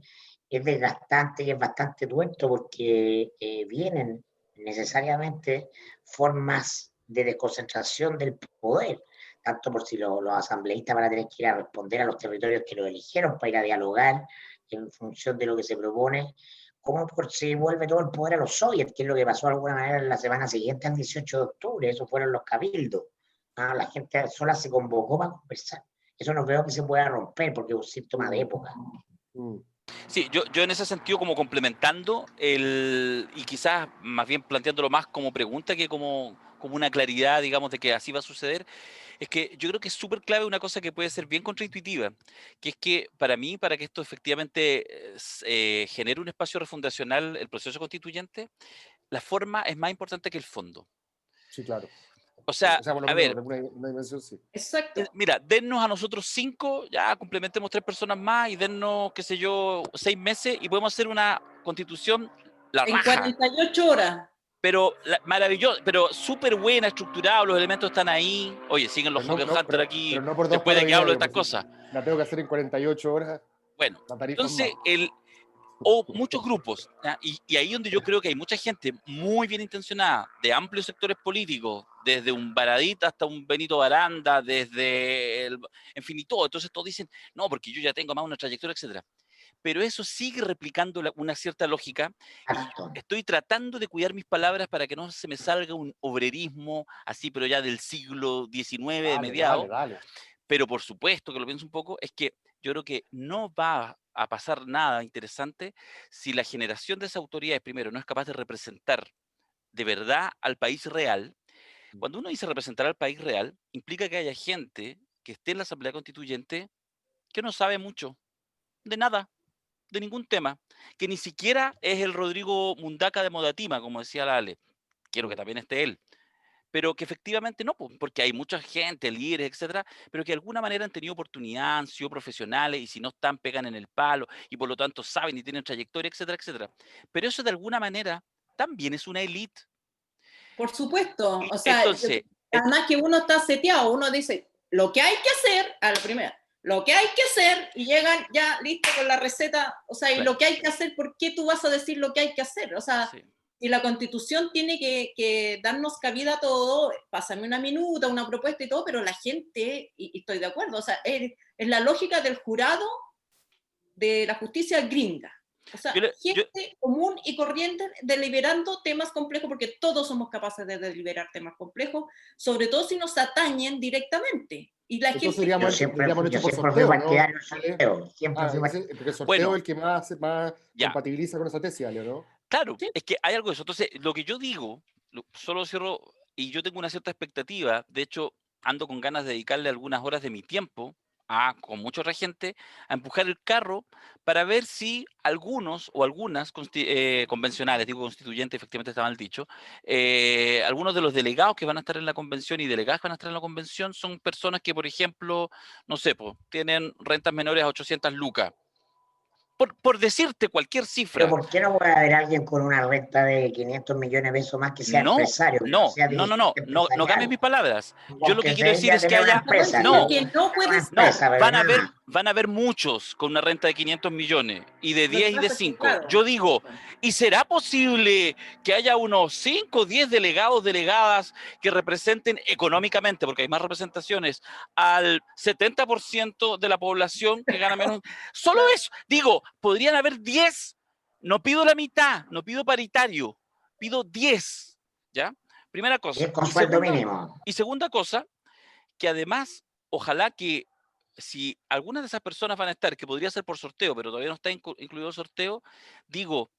es desgastante y es bastante tuerto porque vienen necesariamente formas de desconcentración del poder, tanto por si los asambleístas van a tener que ir a responder a los territorios que los eligieron para ir a dialogar en función de lo que se propone, como por si vuelve todo el poder a los soviets, que es lo que pasó de alguna manera en la semana siguiente al 18 de octubre, eso fueron los cabildos. La gente sola se convocó para conversar. Eso no creo que se pueda romper porque es un síntoma de época. Sí, yo en ese sentido como complementando y quizás más bien planteándolo más como pregunta que como una claridad, digamos, de que así va a suceder, es que yo creo que es súper clave una cosa que puede ser bien contraintuitiva, que es que para mí, para que esto efectivamente genere un espacio refundacional, el proceso constituyente, la forma es más importante que el fondo. Sí, claro. O sea, a ver, una dimensión, sí. Exacto. Mira, dennos a nosotros 5, ya complementemos 3 personas más y dennos, qué sé yo, 6 meses y podemos hacer una constitución en 48 horas. Pero maravilloso, pero súper buena, estructurado, los elementos están ahí. Oye, siguen los Hawker Hunter aquí, después de que hablo de estas cosas. La tengo que hacer en 48 horas. Bueno, entonces, o muchos grupos, y ahí donde yo creo que hay mucha gente muy bien intencionada, de amplios sectores políticos, desde un Baradit hasta un Benito Baranda, en fin, y todo. Entonces todos dicen, no, porque yo ya tengo más una trayectoria, etcétera. Pero eso sigue replicando una cierta lógica. Y estoy tratando de cuidar mis palabras para que no se me salga un obrerismo así, pero ya del siglo XIX, de mediados. Dale. Pero por supuesto que lo pienso un poco, es que yo creo que no va a pasar nada interesante si la generación de esas autoridades, primero, no es capaz de representar de verdad al país real. Cuando uno dice representar al país real, implica que haya gente que esté en la Asamblea Constituyente que no sabe mucho, de nada, de ningún tema, que ni siquiera es el Rodrigo Mundaca de Modatima, como decía la Ale. Quiero que también esté él. Pero que efectivamente no, porque hay mucha gente, líderes, etcétera, pero que de alguna manera han tenido oportunidad, han sido profesionales y si no están, pegan en el palo y por lo tanto saben y tienen trayectoria, etcétera, etcétera. Pero eso de alguna manera también es una élite. Por supuesto. O sea, entonces, además que uno está seteado, uno dice lo que hay que hacer a la primera. Lo que hay que hacer y llegan ya listo con la receta, o sea, y lo que hay que hacer, ¿por qué tú vas a decir lo que hay que hacer? O sea, si la Constitución tiene que darnos cabida a todo, pásame una minuta, una propuesta y todo, pero la gente, y estoy de acuerdo, o sea, es la lógica del jurado de la justicia gringa. O sea, Yo le- yo- gente común y corriente deliberando temas complejos, porque todos somos capaces de deliberar temas complejos, sobre todo si nos atañen directamente. Y la Entonces gente... Yo deberíamos hecho por siempre fui sorteo, partidario ¿no? del sorteo. Siempre fui partidario. Porque el sorteo Bueno, es el que más ya. compatibiliza con esa tesis, Ale, ¿no? Claro, Sí. es que hay algo de eso. Entonces, lo que yo digo, solo cierro, y yo tengo una cierta expectativa, de hecho, ando con ganas de dedicarle algunas horas de mi tiempo, con mucha otra gente, a empujar el carro para ver si algunos o algunas convencionales, digo constituyentes, efectivamente está mal dicho, algunos de los delegados que van a estar en la convención y delegadas que van a estar en la convención son personas que, por ejemplo, no sé, tienen rentas menores a 800 lucas. Por decirte cualquier Pero cifra. ¿por qué no puede haber alguien con una renta de 500 millones de pesos más que sea empresario, que no sea dirigente No cambies empresarial? mis palabras. Yo lo Que que se quiero decir dedique a es que tener una haya... empresa. No, que no Una puedes... empresa, pero nada. van a haber muchos con una renta de 500 millones, y de Lo que 10 y de pasa es que, 5. claro, Yo digo, ¿y será posible que haya unos 5 o 10 delegados, delegadas que representen económicamente, porque hay más representaciones, al 70% de la población que gana menos? Solo eso. Digo, podrían haber 10. No pido la mitad, no pido paritario, pido 10. ¿Ya? Primera Y cosa. es con sueldo mínimo. Y segunda cosa, que además, ojalá que si algunas de esas personas van a estar, que podría ser por sorteo, pero todavía no está incluido el sorteo, digo,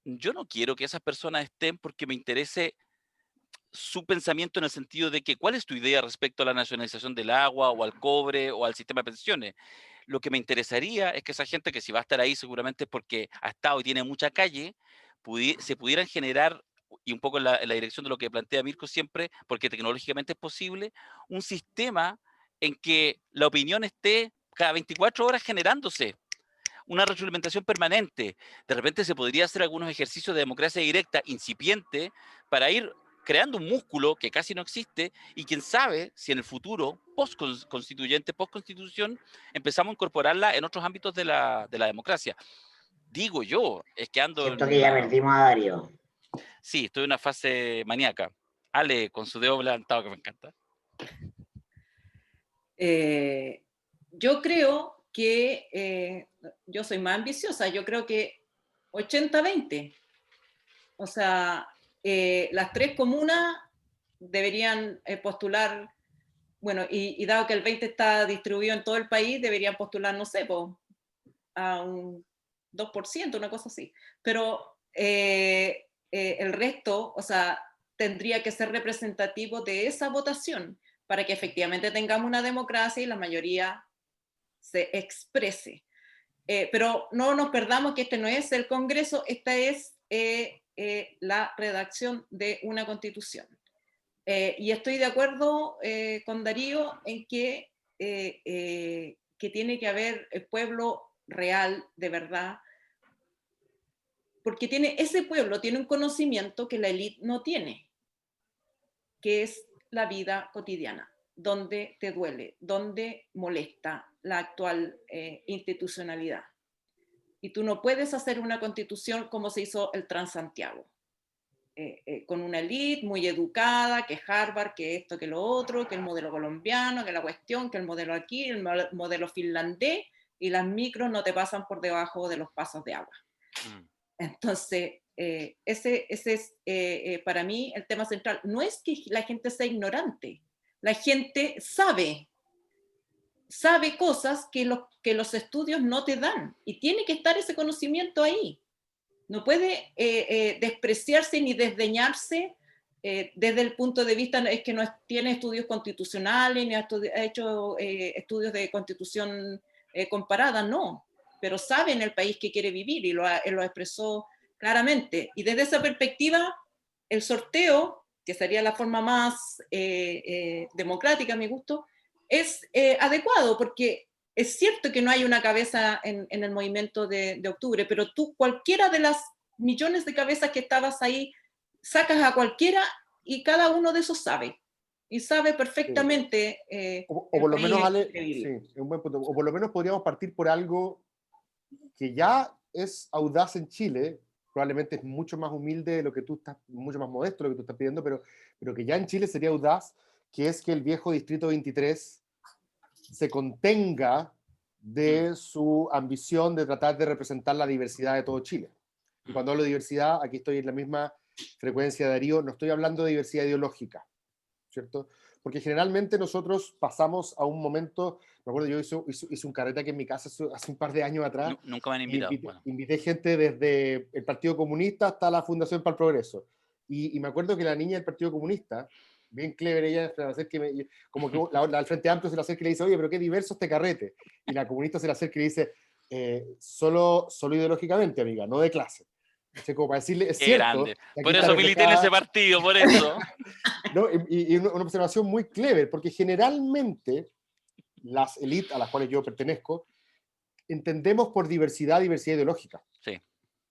yo no quiero que esas personas estén porque me interese su pensamiento, en el sentido de que, ¿cuál es tu idea respecto a la nacionalización del agua o al cobre o al sistema de pensiones? Lo que me interesaría es que esa gente, que si va a estar ahí seguramente es porque ha estado y tiene mucha calle, se pudieran generar, y un poco en la dirección de lo que plantea Mirko siempre, porque tecnológicamente es posible, un sistema en que la opinión esté cada 24 horas generándose, una retroalimentación permanente. De repente se podría hacer algunos ejercicios de democracia directa incipiente para ir creando un músculo que casi no existe, y quién sabe si en el futuro, post-constituyente, post-constitución, empezamos a incorporarla en otros ámbitos de la Digo yo, es que ando Siento en que ya una... perdimos a Darío. Sí, estoy en una fase maníaca. Ale, con su dedo levantado, que me encanta. Yo creo que yo soy más ambiciosa, yo creo que 80-20. O sea, las tres comunas deberían postular, bueno, y dado que el 20 está distribuido en todo el país, deberían postular, no sé, a un 2%, una cosa así. Pero el resto, o sea, tendría que ser representativo de esa votación para que efectivamente tengamos una democracia y la mayoría se exprese. Pero no nos perdamos que este no es el Congreso, esta es la redacción de una constitución. Y estoy de acuerdo con Darío en que tiene que haber el pueblo real, de verdad, porque ese pueblo tiene un conocimiento que la élite no tiene, que es la vida cotidiana, donde te duele, donde molesta la actual institucionalidad. Y tú no puedes hacer una constitución como se hizo el Transantiago, con una élite muy educada, que Harvard, que esto, que lo otro, que el modelo colombiano, que la cuestión, que el modelo aquí, el modelo finlandés, y las micros no te pasan por debajo de los pasos de agua. Entonces, ese es para mí el tema central. No es que la gente sea ignorante, la gente sabe cosas que los estudios no te dan, y tiene que estar ese conocimiento ahí. No puede despreciarse ni desdeñarse desde el punto de vista, es que no tiene estudios constitucionales, ni ha hecho estudios de constitución comparada, no, pero sabe en el país que quiere vivir, y lo expresó claramente. Y desde esa perspectiva, el sorteo, que sería la forma más democrática a mi gusto, es adecuado, porque es cierto que no hay una cabeza en el movimiento de octubre, pero tú, cualquiera de las millones de cabezas que estabas ahí, sacas a cualquiera y cada uno de esos sabe. Y sabe perfectamente. O por lo menos, Ale, sí, es un buen punto. O por lo menos podríamos partir por algo que ya es audaz en Chile, probablemente es mucho más humilde de lo que tú estás, mucho más modesto de lo que tú estás pidiendo, pero que ya en Chile sería audaz, que es que el viejo Distrito 23 se contenga de su ambición de tratar de representar la diversidad de todo Chile. Y cuando hablo de diversidad, aquí estoy en la misma frecuencia de Darío, no estoy hablando de diversidad ideológica, ¿cierto? Porque generalmente nosotros pasamos a un momento, me acuerdo, yo hice un carrete aquí en mi casa hace un par de años atrás. Nunca me han invitado. Invité gente desde el Partido Comunista hasta la Fundación para el Progreso. Y me acuerdo que la niña del Partido Comunista, bien clever ella, como que la del Frente Amplio se le acerca y le dice, oye, pero qué diverso este carrete. Y la comunista se le acerca y le dice, solo ideológicamente, amiga, no de clase. O sea, como para decirle, es qué cierto. Grande. Por eso milité en ese partido, por eso. ¿No? Y una observación muy clever, porque generalmente las élites a las cuales yo pertenezco, entendemos por diversidad ideológica. Sí.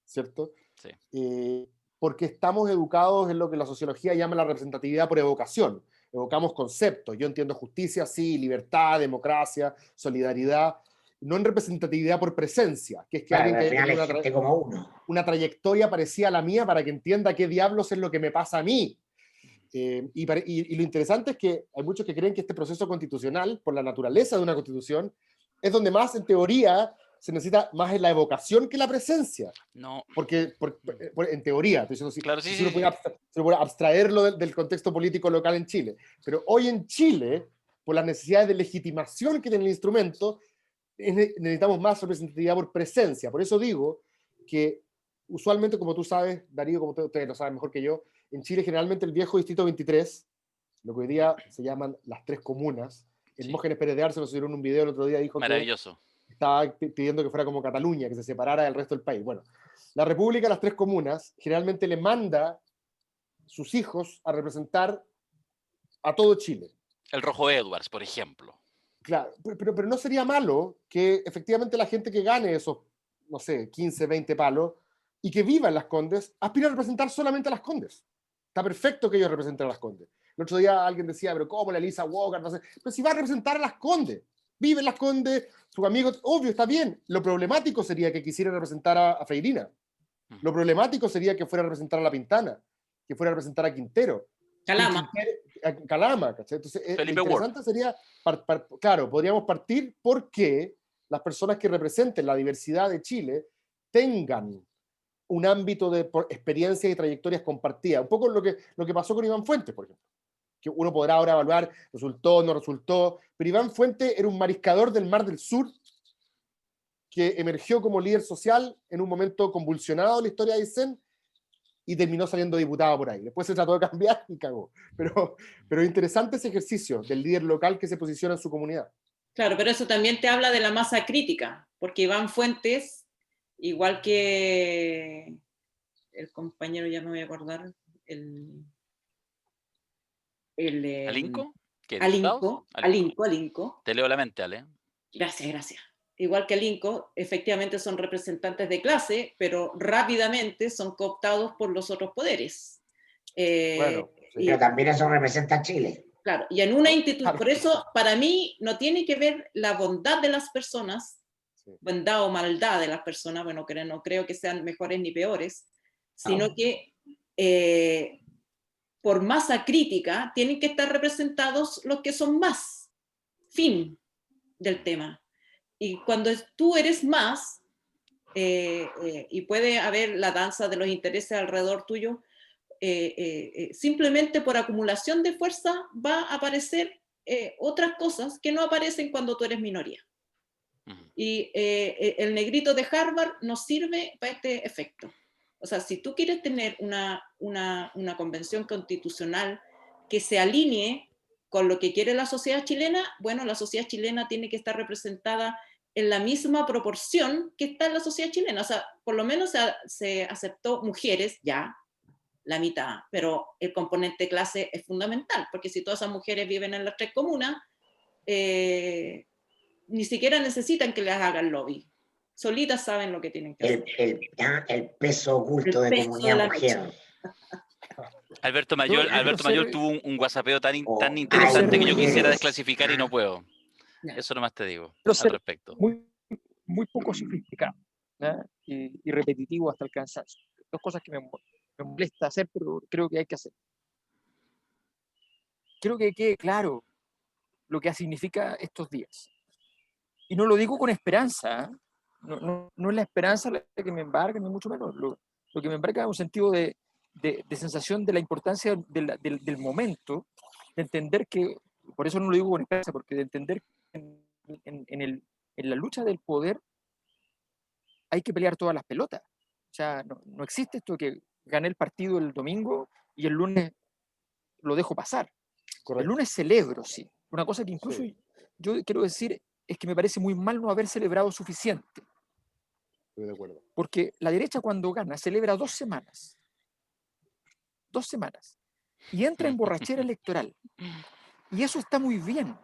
¿Cierto? Sí. Porque estamos educados en lo que la sociología llama la representatividad por evocación. Evocamos conceptos. Yo entiendo justicia, sí, libertad, democracia, solidaridad, no en representatividad por presencia, que es que alguien que tiene una trayectoria parecida a la mía para que entienda qué diablos es lo que me pasa a mí. Y lo interesante es que hay muchos que creen que este proceso constitucional, por la naturaleza de una constitución, es donde más, en teoría, se necesita más en la evocación que la presencia. No. Porque en teoría, estoy diciendo, claro, sí. Uno puede abstraerlo del contexto político local en Chile. Pero hoy en Chile, por las necesidades de legitimación que tiene el instrumento, necesitamos más representatividad por presencia. Por eso digo que usualmente, como tú sabes, Darío, como ustedes lo saben mejor que yo, en Chile generalmente el viejo Distrito 23, lo que hoy día se llaman las 3 comunas, Hermógenes Pérez de Arce nos subieron un video el otro día, dijo maravilloso. Que estaba pidiendo que fuera como Cataluña, que se separara del resto del país. Bueno, la República, las 3 comunas, generalmente le manda sus hijos a representar a todo Chile. El Rojo Edwards, por ejemplo. Claro, pero no sería malo que efectivamente la gente que gane esos, no sé, 15, 20 palos, y que viva en Las Condes, aspira a representar solamente a Las Condes. Está perfecto que ellos representen a Las Condes. El otro día alguien decía, pero ¿cómo la Elisa Walker? No sé. Pero si va a representar a Las Condes, vive en Las Condes, sus amigos, obvio, está bien. Lo problemático sería que quisiera representar a Freirina. Lo problemático sería que fuera a representar a La Pintana, que fuera a representar a Quintero. Calama, ¿cachai? Entonces, lo interesante sería, claro, podríamos partir porque las personas que representen la diversidad de Chile tengan un ámbito de experiencias y trayectorias compartidas. Un poco lo que pasó con Iván Fuentes, por ejemplo. Que uno podrá ahora evaluar, resultó, no resultó, pero Iván Fuentes era un mariscador del Mar del Sur que emergió como líder social en un momento convulsionado de la historia de Aysén y terminó saliendo diputado por ahí. Después se trató de cambiar y cagó. Pero interesante ese ejercicio del líder local que se posiciona en su comunidad. Claro, pero eso también te habla de la masa crítica, porque Iván Fuentes, igual que el compañero, ya me voy a acordar, ¿Alinco? Alinco. Te leo la mente, Ale. Gracias. Igual que Alinco, efectivamente son representantes de clase, pero rápidamente son cooptados por los otros poderes. Pero también eso representa a Chile. Claro, y en una institución, por eso para mí no tiene que ver la bondad de las personas, bondad o maldad de las personas, bueno, no creo que sean mejores ni peores, sino que por masa crítica tienen que estar representados los que son más, fin del tema. Y cuando tú eres más, y puede haber la danza de los intereses alrededor tuyo, simplemente por acumulación de fuerza va a aparecer otras cosas que no aparecen cuando tú eres minoría. Y el negrito de Harvard nos sirve para este efecto. O sea, si tú quieres tener una convención constitucional que se alinee con lo que quiere la sociedad chilena, bueno, la sociedad chilena tiene que estar representada en la misma proporción que está en la sociedad chilena. O sea, por lo menos se aceptó mujeres, ya, la mitad, pero el componente clase es fundamental, porque si todas esas mujeres viven en las 3 comunas, ni siquiera necesitan que les hagan lobby. Solitas saben lo que tienen que hacer. El peso oculto de comunidad mujer. Alberto Mayor tuvo un guasapeo tan interesante que yo quisiera desclasificar y no puedo. Eso nomás te digo al respecto. Muy poco sofisticado, ¿no? y repetitivo hasta el cansancio. 2 cosas que me molesta hacer, pero creo que hay que hacer. Creo que quede claro lo que significa estos días. Y no lo digo con esperanza, ¿eh? No es la esperanza la que me embarga, ni mucho menos. Lo que me embarga es un sentido de sensación de la importancia del momento, de entender que, por eso no lo digo con esperanza, porque de entender que en la lucha del poder hay que pelear todas las pelotas. O sea, no existe esto que gané el partido el domingo y el lunes lo dejo pasar. Correcto. El lunes celebro, sí. Una cosa que incluso yo quiero decir es que me parece muy mal no haber celebrado suficiente. Estoy de acuerdo. Porque la derecha cuando gana celebra 2 semanas. 2 semanas. Y entra en borrachera electoral. Y eso está muy bien,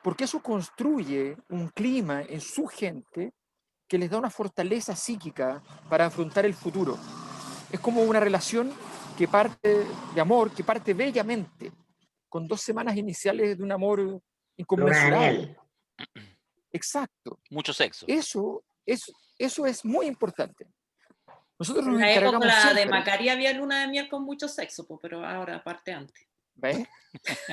porque eso construye un clima en su gente que les da una fortaleza psíquica para afrontar el futuro. Es como una relación que parte de amor, que parte bellamente, con 2 semanas iniciales de un amor inconmensurable. Exacto. Mucho sexo. Eso es muy importante. Nosotros En nos la encargamos época siempre. de Macari había luna de miel con mucho sexo, pero ahora aparte antes. ¿Ves?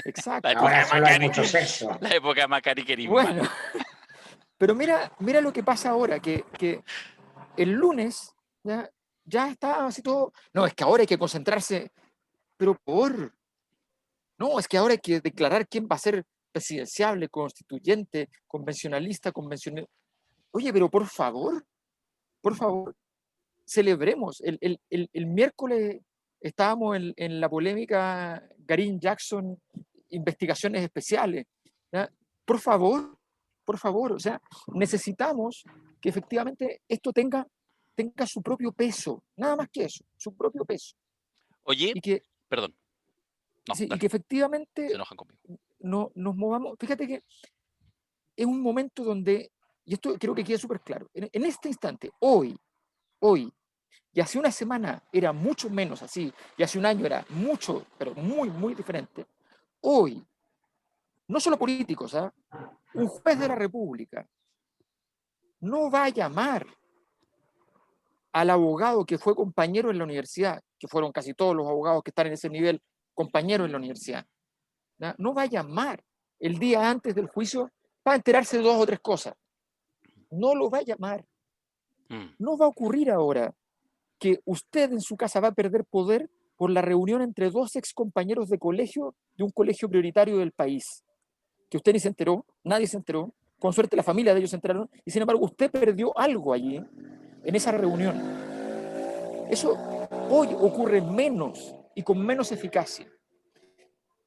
Exacto. Ahora solo hay mucho sexo. La época de Macari querisma. Bueno, pero mira lo que pasa ahora, que el lunes ya está así todo. No, es que ahora hay que concentrarse, pero no, es que ahora hay que declarar quién va a ser presidenciable, constituyente, convencionalista, convencional. Oye, pero por favor, celebremos. El miércoles estábamos en la polémica Garín-Jackson, investigaciones especiales. ¿Ya? Por favor, o sea, necesitamos que efectivamente esto tenga su propio peso, nada más que eso, su propio peso. Oye, Y que, perdón. No, sí, y dale, que efectivamente se enojan conmigo. nos movamos. Fíjate que es un momento donde, y esto creo que queda súper claro, en este instante, hoy, y hace una semana era mucho menos así, y hace un año era mucho, pero muy, muy diferente. Hoy, no solo políticos, ¿eh? Un juez de la República no va a llamar al abogado que fue compañero en la universidad, que fueron casi todos los abogados que están en ese nivel compañeros en la universidad. No va a llamar el día antes del juicio para enterarse de 2 o 3 cosas. No lo va a llamar. No va a ocurrir ahora que usted en su casa va a perder poder por la reunión entre 2 ex compañeros de colegio de un colegio prioritario del país. Que usted ni se enteró, nadie se enteró, con suerte la familia de ellos se enteraron, y sin embargo usted perdió algo allí, en esa reunión. Eso hoy ocurre menos y con menos eficacia.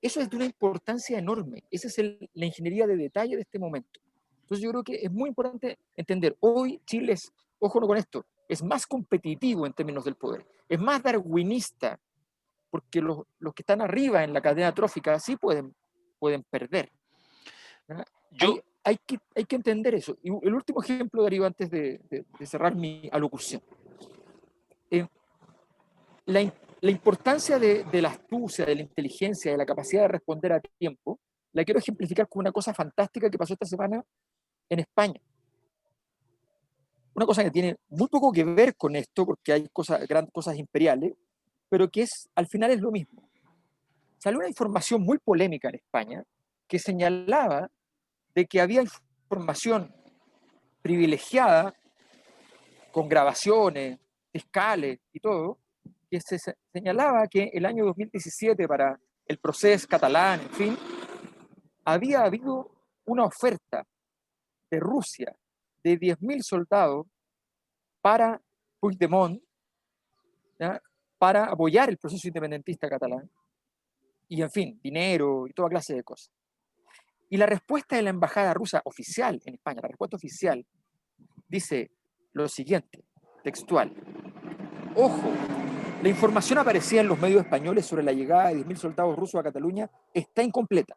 Eso es de una importancia enorme. Esa es la ingeniería de detalle de este momento. Entonces yo creo que es muy importante entender, hoy Chile es, ojo con esto, es más competitivo en términos del poder, es más darwinista, porque los que están arriba en la cadena trófica sí pueden perder. Hay que entender eso. Y el último ejemplo, Darío, antes de cerrar mi alocución. La importancia de la astucia, de la inteligencia, de la capacidad de responder a tiempo, la quiero ejemplificar con una cosa fantástica que pasó esta semana en España. Una cosa que tiene muy poco que ver con esto, porque hay grandes cosas imperiales, pero que al final es lo mismo. Salió una información muy polémica en España que señalaba de que había información privilegiada, con grabaciones, fiscales y todo, que se señalaba que el año 2017 para el proceso catalán, en fin, había habido una oferta de Rusia de 10.000 soldados para Puigdemont, ¿ya? Para apoyar el proceso independentista catalán, y en fin, dinero y toda clase de cosas. Y la respuesta de la embajada rusa oficial en España, la respuesta oficial, dice lo siguiente, textual: ojo, la información aparecía en los medios españoles sobre la llegada de 10.000 soldados rusos a Cataluña está incompleta.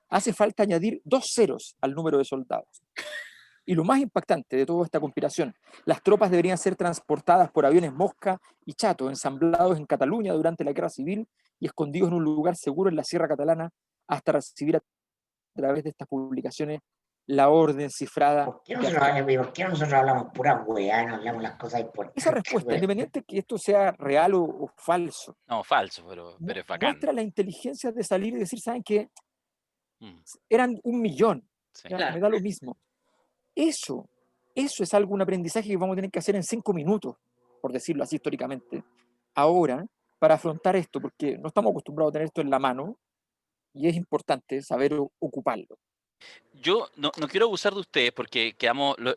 Hace falta añadir 2 ceros al número de soldados. Y lo más impactante de toda esta conspiración, las tropas deberían ser transportadas por aviones Mosca y Chato, ensamblados en Cataluña durante la guerra civil y escondidos en un lugar seguro en la sierra catalana hasta recibir a través de estas publicaciones la orden cifrada. ¿Por qué nosotros hablamos pura weá, no hablamos las cosas importantes? Esa respuesta, independiente que esto sea real o falso. No, falso, pero es bacán. Muestra la inteligencia de salir y decir, ¿saben qué? Eran 1 millón. Sí. Me da lo mismo. Eso es un aprendizaje que vamos a tener que hacer en 5 minutos, por decirlo así históricamente, ahora, para afrontar esto, porque no estamos acostumbrados a tener esto en la mano y es importante saber ocuparlo. Yo no quiero abusar de ustedes porque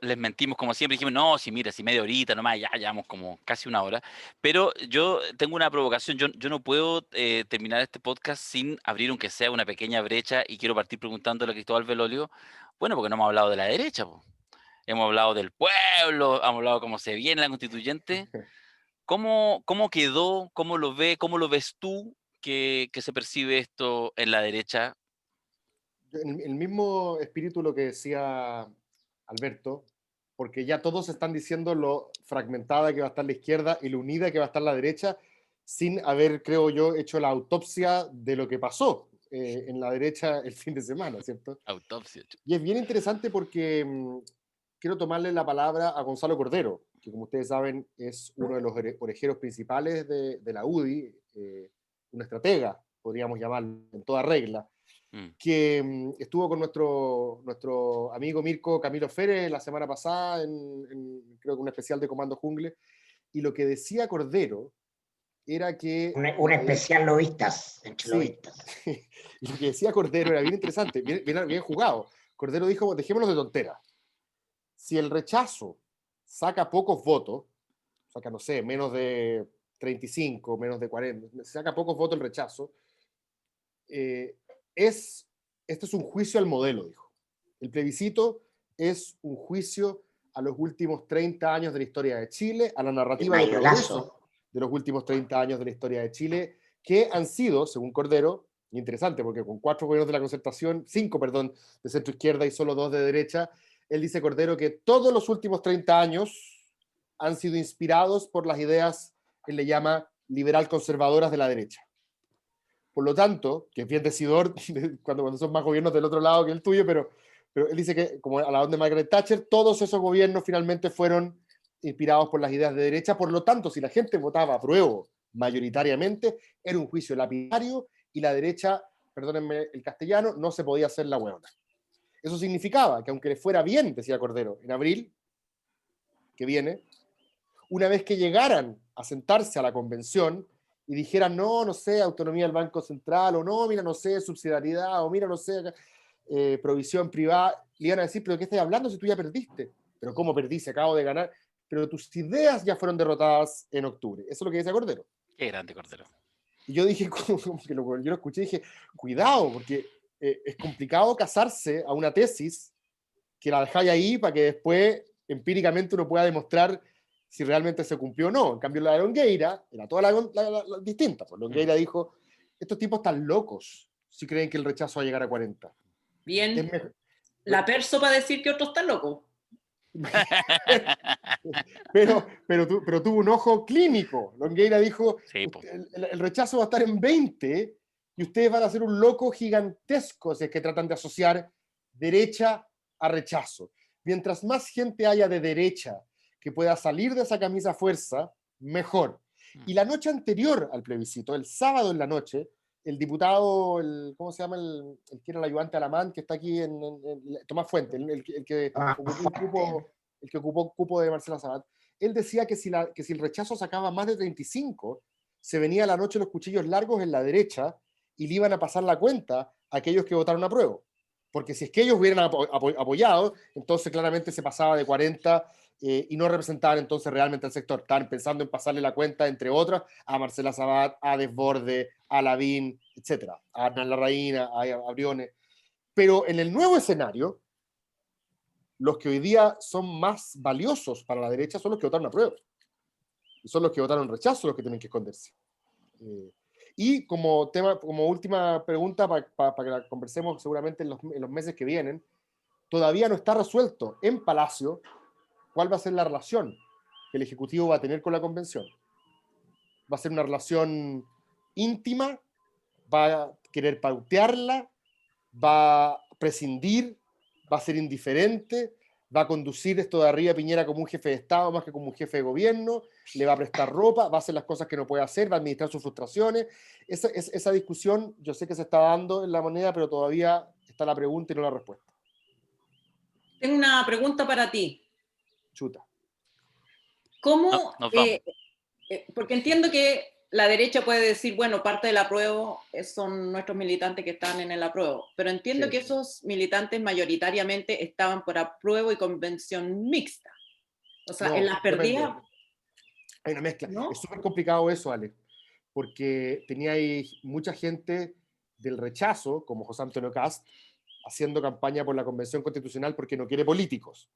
les mentimos como siempre, dijimos, no, si mira, si media horita nomás, ya llevamos como casi una hora, pero yo tengo una provocación, yo no puedo terminar este podcast sin abrir aunque sea una pequeña brecha y quiero partir preguntándole a Cristóbal Belolio, bueno, porque no hemos hablado de la derecha, po. Hemos hablado del pueblo, hemos hablado cómo se viene la constituyente, ¿cómo quedó, cómo lo ves tú que se percibe esto en la derecha? El mismo espíritu lo que decía Alberto, porque ya todos están diciendo lo fragmentada que va a estar la izquierda y lo unida que va a estar la derecha, sin haber, creo yo, hecho la autopsia de lo que pasó en la derecha el fin de semana, ¿cierto? Autopsia. Y es bien interesante porque quiero tomarle la palabra a Gonzalo Cordero, que como ustedes saben es uno de los orejeros principales de la UDI, un estratega, podríamos llamarlo, en toda regla, que estuvo con nuestro amigo Mirko Camilo Fere la semana pasada creo que un especial de Comando Jungle, y lo que decía Cordero era que... Un especial lobistas, entre sí, lobistas. y lo que decía Cordero era bien interesante, bien jugado. Cordero dijo, dejémonos de tonteras. Si el rechazo saca pocos votos, saca, no sé, menos de 35, menos de 40, saca pocos votos el rechazo, este es un juicio al modelo, dijo. El plebiscito es un juicio a los últimos 30 años de la historia de Chile, a la narrativa de progreso de los últimos 30 años de la historia de Chile, que han sido, según Cordero, interesante, porque con 4 gobiernos de la concertación, 5, perdón, de centro izquierda y solo 2 de derecha, él dice, Cordero, que todos los últimos 30 años han sido inspirados por las ideas, él le llama liberal conservadoras de la derecha. Por lo tanto, que es bien decidor cuando son más gobiernos del otro lado que el tuyo, pero él dice que, como a la onda de Margaret Thatcher, todos esos gobiernos finalmente fueron inspirados por las ideas de derecha. Por lo tanto, si la gente votaba a prueba mayoritariamente, era un juicio lapidario y la derecha, perdónenme el castellano, no se podía hacer la hueona. Eso significaba que aunque le fuera bien, decía Cordero, en abril, que viene, una vez que llegaran a sentarse a la convención y dijeran, no sé, autonomía del Banco Central, o no, mira, no sé, subsidiariedad, o mira, no sé, provisión privada, le iban a decir, pero ¿qué estás hablando si tú ya perdiste? Pero ¿cómo perdí? Se acabo de ganar. Pero tus ideas ya fueron derrotadas en octubre. Eso es lo que decía Cordero. Qué grande, Cordero. Y yo dije, yo lo escuché y dije, cuidado, porque es complicado casarse a una tesis que la dejáis ahí para que después empíricamente uno pueda demostrar si realmente se cumplió o no. En cambio, la de Longueira era toda la distinta. Pues Longueira dijo, estos tipos están locos si creen que el rechazo va a llegar a 40. Bien, la perso para decir que otro está loco. pero tuvo un ojo clínico. Longueira dijo, sí, el rechazo va a estar en 20 y ustedes van a hacer un loco gigantesco si es que tratan de asociar derecha a rechazo. Mientras más gente haya de derecha que pueda salir de esa camisa a fuerza, mejor. Y la noche anterior al plebiscito, el sábado en la noche, el diputado, ¿cómo se llama? El que era el ayudante Alamán, que está aquí en Tomás Fuente, el que ocupó cupo de Marcela Sabat, él decía que si el rechazo sacaba más de 35, se venía a la noche los cuchillos largos en la derecha y le iban a pasar la cuenta a aquellos que votaron a prueba. Porque si es que ellos hubieran apoyado, entonces claramente se pasaba de 40 y no representaban entonces realmente al sector. Estaban pensando en pasarle la cuenta, entre otras, a Marcela Sabat, a Desborde, a Lavín, etc., a Hernán Larraín, a Briones. Pero en el nuevo escenario, los que hoy día son más valiosos para la derecha son los que votaron a prueba. Y son los que votaron rechazo los que tienen que esconderse. Y como última pregunta, para que la conversemos seguramente en los meses que vienen, todavía no está resuelto en Palacio cuál va a ser la relación que el Ejecutivo va a tener con la Convención. ¿Va a ser una relación íntima? ¿Va a querer pautearla? ¿Va a prescindir? ¿Va a ser indiferente? ¿Va a conducir esto de arriba a Piñera como un jefe de Estado más que como un jefe de gobierno? ¿Le va a prestar ropa? ¿Va a hacer las cosas que no puede hacer? ¿Va a administrar sus frustraciones? Esa discusión yo sé que se está dando en La Moneda, pero todavía está la pregunta y no la respuesta. Tengo una pregunta para ti. Chuta. ¿Cómo, nos vamos. porque entiendo que la derecha puede decir, bueno, parte del apruebo son nuestros militantes que están en el apruebo, pero entiendo Sí. que esos militantes mayoritariamente estaban por apruebo y convención mixta. O sea, No, en las depende. perdidas, Hay una mezcla. ¿no? Es súper complicado eso, Ale, porque tenía ahí mucha gente del rechazo, como José Antonio Cast, haciendo campaña por la Convención Constitucional porque no quiere políticos.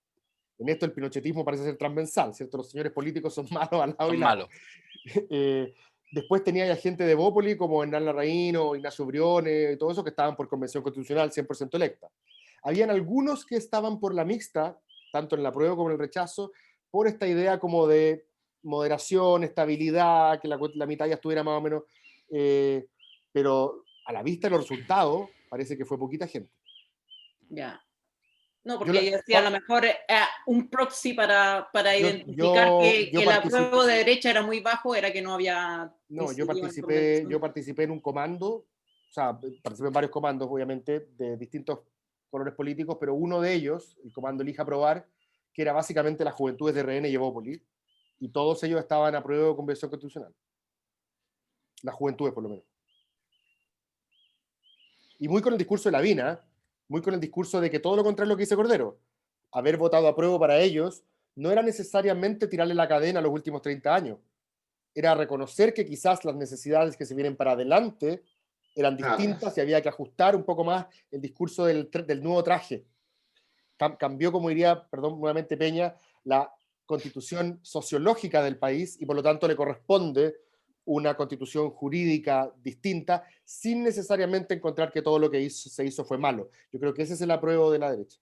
En esto el pinochetismo parece ser transversal, ¿cierto? Los señores políticos son malos al lado Son y lado. malos. Después tenía ya gente de Bópoli, como Hernán Larraín, Ignacio Briones, y todo eso, que estaban por Convención Constitucional 100% electa. Habían algunos que estaban por la mixta, tanto en el apruebo como en el rechazo, por esta idea como de moderación, estabilidad, que la mitad ya estuviera más o menos, pero a la vista de los resultados, parece que fue poquita gente. Ya. No, porque yo decía, a lo mejor un proxy para identificar que el apruebo de derecha era muy bajo, era que no había... No, yo participé en un comando, o sea, participé en varios comandos, obviamente, de distintos colores políticos, pero uno de ellos, el comando Elija Aprobar, que era básicamente las juventudes de RN y Evópolis, y todos ellos estaban a prueba de convención constitucional. Las juventudes, por lo menos. Y muy con el discurso de Lavín, muy con el discurso de que todo lo contrario a lo que dice Cordero. Haber votado a prueba para ellos no era necesariamente tirarle la cadena a los últimos 30 años. Era reconocer que quizás las necesidades que se vienen para adelante eran distintas y había que ajustar un poco más el discurso del nuevo traje. Cambió, como diría, perdón, nuevamente Peña, la constitución sociológica del país y por lo tanto le corresponde una constitución jurídica distinta sin necesariamente encontrar que todo lo que se hizo fue malo. Yo creo que ese es el apruebo de la derecha.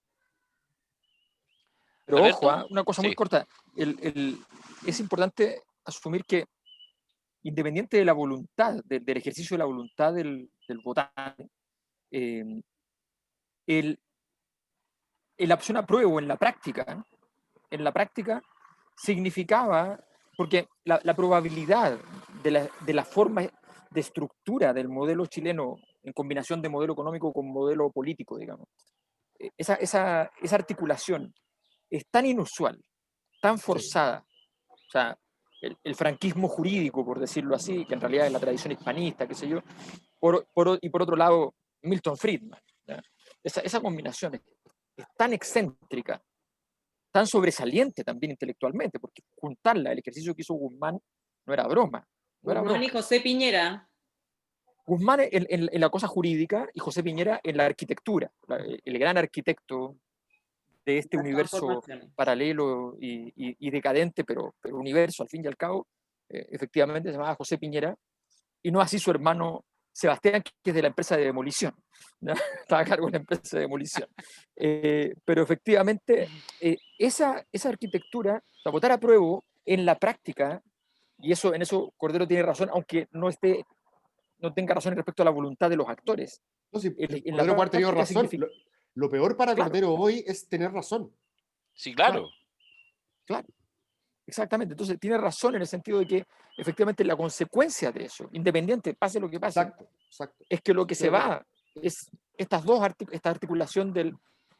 Pero ojo, una cosa muy corta. Es importante asumir que independiente de la voluntad, del ejercicio de la voluntad del votante, la opción apruebo en la práctica significaba, porque la probabilidad de la forma de estructura del modelo chileno en combinación de modelo económico con modelo político, digamos, esa articulación es tan inusual, tan forzada, o sea, el franquismo jurídico, por decirlo así, que en realidad es la tradición hispanista, qué sé yo, y por otro lado, Milton Friedman. Esa combinación es tan excéntrica, tan sobresaliente también intelectualmente, porque juntarla, el ejercicio que hizo Guzmán, no era broma. Guzmán y José Piñera. Guzmán en la cosa jurídica y José Piñera en la arquitectura, el gran arquitecto de este universo paralelo y decadente, pero universo al fin y al cabo, efectivamente se llamaba José Piñera, y no así su hermano Sebastián, que es de la empresa de demolición, ¿no? Estaba a cargo de la empresa de demolición. Pero efectivamente, esa arquitectura, para votar a prueba en la práctica, y en eso Cordero tiene razón, aunque no tenga razón respecto a la voluntad de los actores. No, sí, Cordero puede haber tenido razón. Lo peor para Cordero hoy es tener razón. Sí, claro. Claro. Exactamente. Entonces tiene razón en el sentido de que efectivamente la consecuencia de eso, independiente, pase lo que pase, exacto. Es que lo que se va es esta articulación de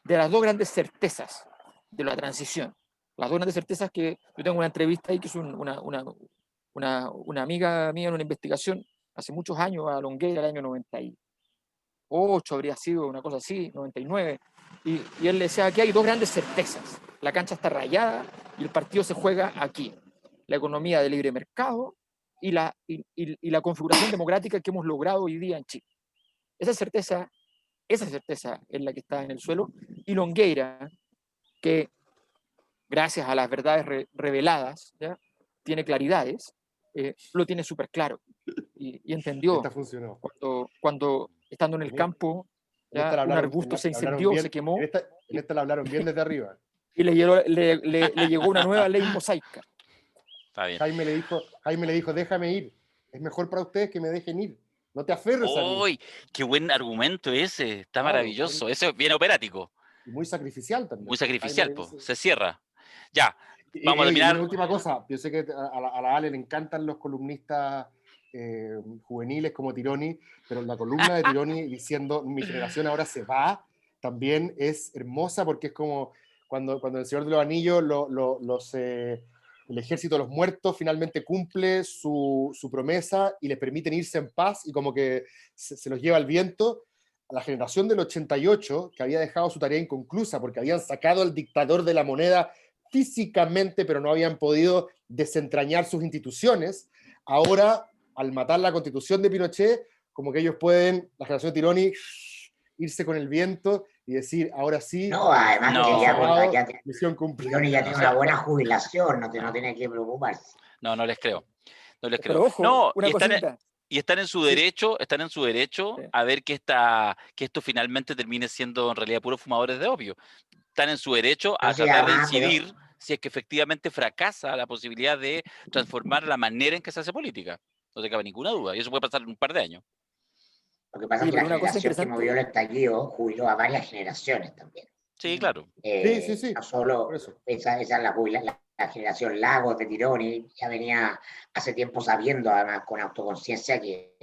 las dos grandes certezas de la transición. Las dos grandes certezas que yo tengo una entrevista ahí que es una amiga mía en una investigación hace muchos años a Longueira, el año 98 habría sido, una cosa así, 99, y él le decía, aquí hay dos grandes certezas, la cancha está rayada y el partido se juega aquí, la economía de libre mercado y la configuración democrática que hemos logrado hoy día en Chile. Esa certeza es la que está en el suelo, y Longueira, que gracias a las verdades reveladas, ¿ya? Tiene claridades, lo tiene súper claro, y entendió cuando estando en el campo, ¿ya? Un arbusto se incendió, se quemó. En esta la hablaron bien desde arriba. Y le llegó una nueva ley mosaica. Está bien. Jaime le dijo, déjame ir. Es mejor para ustedes que me dejen ir. No te aferres a mí. ¡Uy! ¡Qué buen argumento ese! Está maravilloso. Eso es bien operático. Y muy sacrificial también. Muy sacrificial, pues. Se cierra. Ya. Vamos a terminar. Una última cosa. Yo sé que a la Ale le encantan los columnistas juveniles como Tironi, pero la columna de Tironi diciendo mi generación ahora se va, también es hermosa porque es como cuando el Señor de los Anillos, el ejército de los muertos finalmente cumple su promesa y les permiten irse en paz y como que se los lleva el viento. A la generación del 88, que había dejado su tarea inconclusa porque habían sacado al dictador de la moneda físicamente, pero no habían podido desentrañar sus instituciones, ahora, al matar la constitución de Pinochet, como que ellos pueden, la generación de Tironi, irse con el viento y decir, ahora sí, No, además No. que ya misión cumplida. Tironi ya tiene una buena jubilación, no tiene que preocuparse. No, no les creo. No les creo. Pero ojo, No, una cosita. y están en su derecho, sí, a ver que esto finalmente termine siendo en realidad puros fumadores de opio. Están en su derecho a tratar de incidir si es que efectivamente fracasa la posibilidad de transformar la manera en que se hace política. No te cabe ninguna duda. Y eso puede pasar en un par de años. Lo que pasa es que la generación que movió el estallido jubiló a varias generaciones también. Sí, claro. Sí. No solo esa es la generación Lagos de Tironi, ya venía hace tiempo sabiendo, además con autoconciencia, que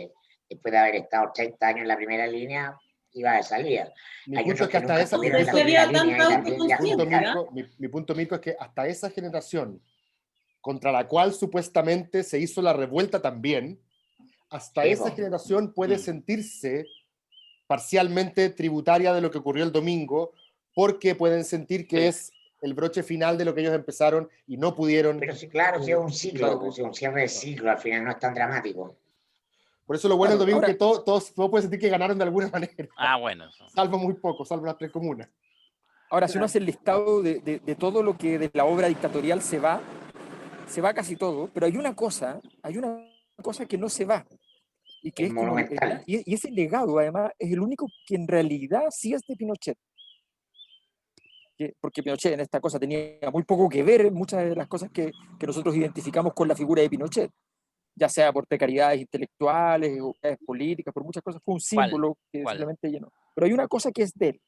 después de haber estado 30 años en la primera línea, iba de salida. Mi punto es que hasta esa mi punto, Mirko, es que hasta esa generación contra la cual supuestamente se hizo la revuelta también, hasta esa generación puede sentirse parcialmente tributaria de lo que ocurrió el domingo, porque pueden sentir que es el broche final de lo que ellos empezaron y no pudieron. Pero sí, claro, sí es un ciclo, un cierre de ciclo, al final no es tan dramático. Por eso lo bueno del domingo es que todos pueden sentir que ganaron de alguna manera. Bueno. Salvo muy poco, salvo las 3 comunas. Ahora, si uno hace el listado de todo lo que de la obra dictatorial se va casi todo, pero hay una cosa que no se va. Y que es monumental. Y ese legado, además, es el único que en realidad sí es de Pinochet. Porque Pinochet en esta cosa tenía muy poco que ver en muchas de las cosas que nosotros identificamos con la figura de Pinochet, ya sea por precariedades intelectuales o políticas, por muchas cosas, fue un símbolo que simplemente llenó. Pero hay una cosa que es de él,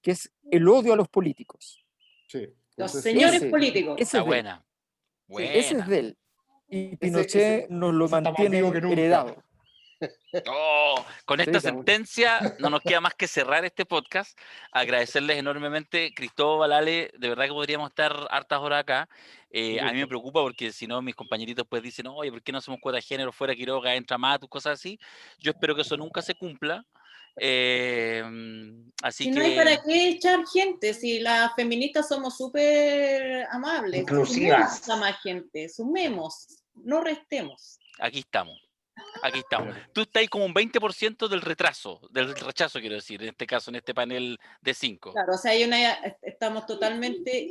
que es el odio a los políticos. Sí. Los señores políticos. Está buena. Sí, ese es de él. Y Pinochet nos lo mantiene heredado. Con esta sentencia no nos queda más que cerrar este podcast. Agradecerles enormemente, Cristóbal, Ale, de verdad que podríamos estar hartas horas acá. A mí me preocupa porque si no mis compañeritos pues dicen, oye, ¿por qué no hacemos cuota de género fuera Quiroga, entra Matus, cosas así? Yo espero que eso nunca se cumpla. Así si no hay para qué echar gente, si las feministas somos súper amables, inclusivas, a más gente, sumemos, no restemos. Aquí estamos. Tú estás ahí como un 20% del rechazo, quiero decir, en este caso, en este panel de 5. Claro, o sea, estamos totalmente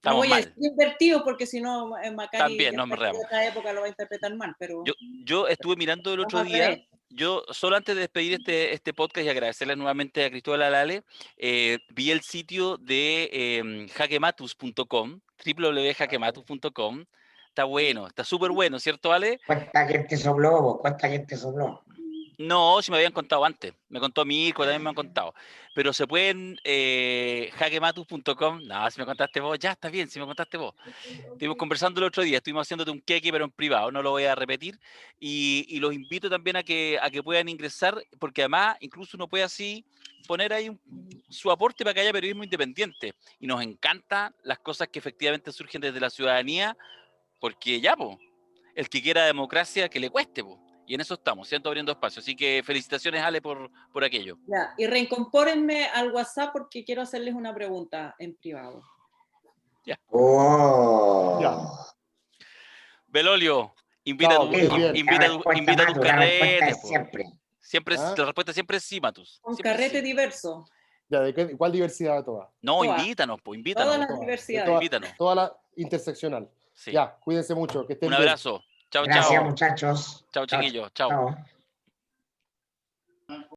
no voy a decir invertidos, porque si no, Macari también no me en esta época lo va a interpretar mal, pero yo estuve mirando el otro día. Yo, solo antes de despedir este podcast y agradecerle nuevamente a Cristóbal Alale, vi el sitio de jaquematus.com, www.jaquematus.com. Está bueno, está súper bueno, ¿cierto, Ale? ¿Cuánta gente sopló? No, si me habían contado antes. Me contó Mirko, también me han contado. Pero se pueden, jaquematus.com. No, si me contaste vos, ya está bien, si me contaste vos. Estuvimos conversando el otro día, estuvimos haciéndote un queque, pero en privado, no lo voy a repetir. Y los invito también a que puedan ingresar, porque además, incluso uno puede así poner ahí su aporte para que haya periodismo independiente. Y nos encantan las cosas que efectivamente surgen desde la ciudadanía, porque ya, el que quiera democracia, que le cueste, y en eso estamos, siento abriendo espacio. Así que felicitaciones, Ale, por aquello. Ya, y reincorpórenme al WhatsApp porque quiero hacerles una pregunta en privado. Ya. Ya. Belolio, invita a tus carretes. Siempre, la respuesta siempre es sí, Matus. Un carrete sí. Diverso. Ya, ¿cuál diversidad de todas? No, invítanos. Todas las diversidades. Invítanos. Toda la interseccional. Sí. Ya, cuídense mucho. Que estén un abrazo. Bien. Chao, Gracias, muchachos. Chao, chiquillos. Chao.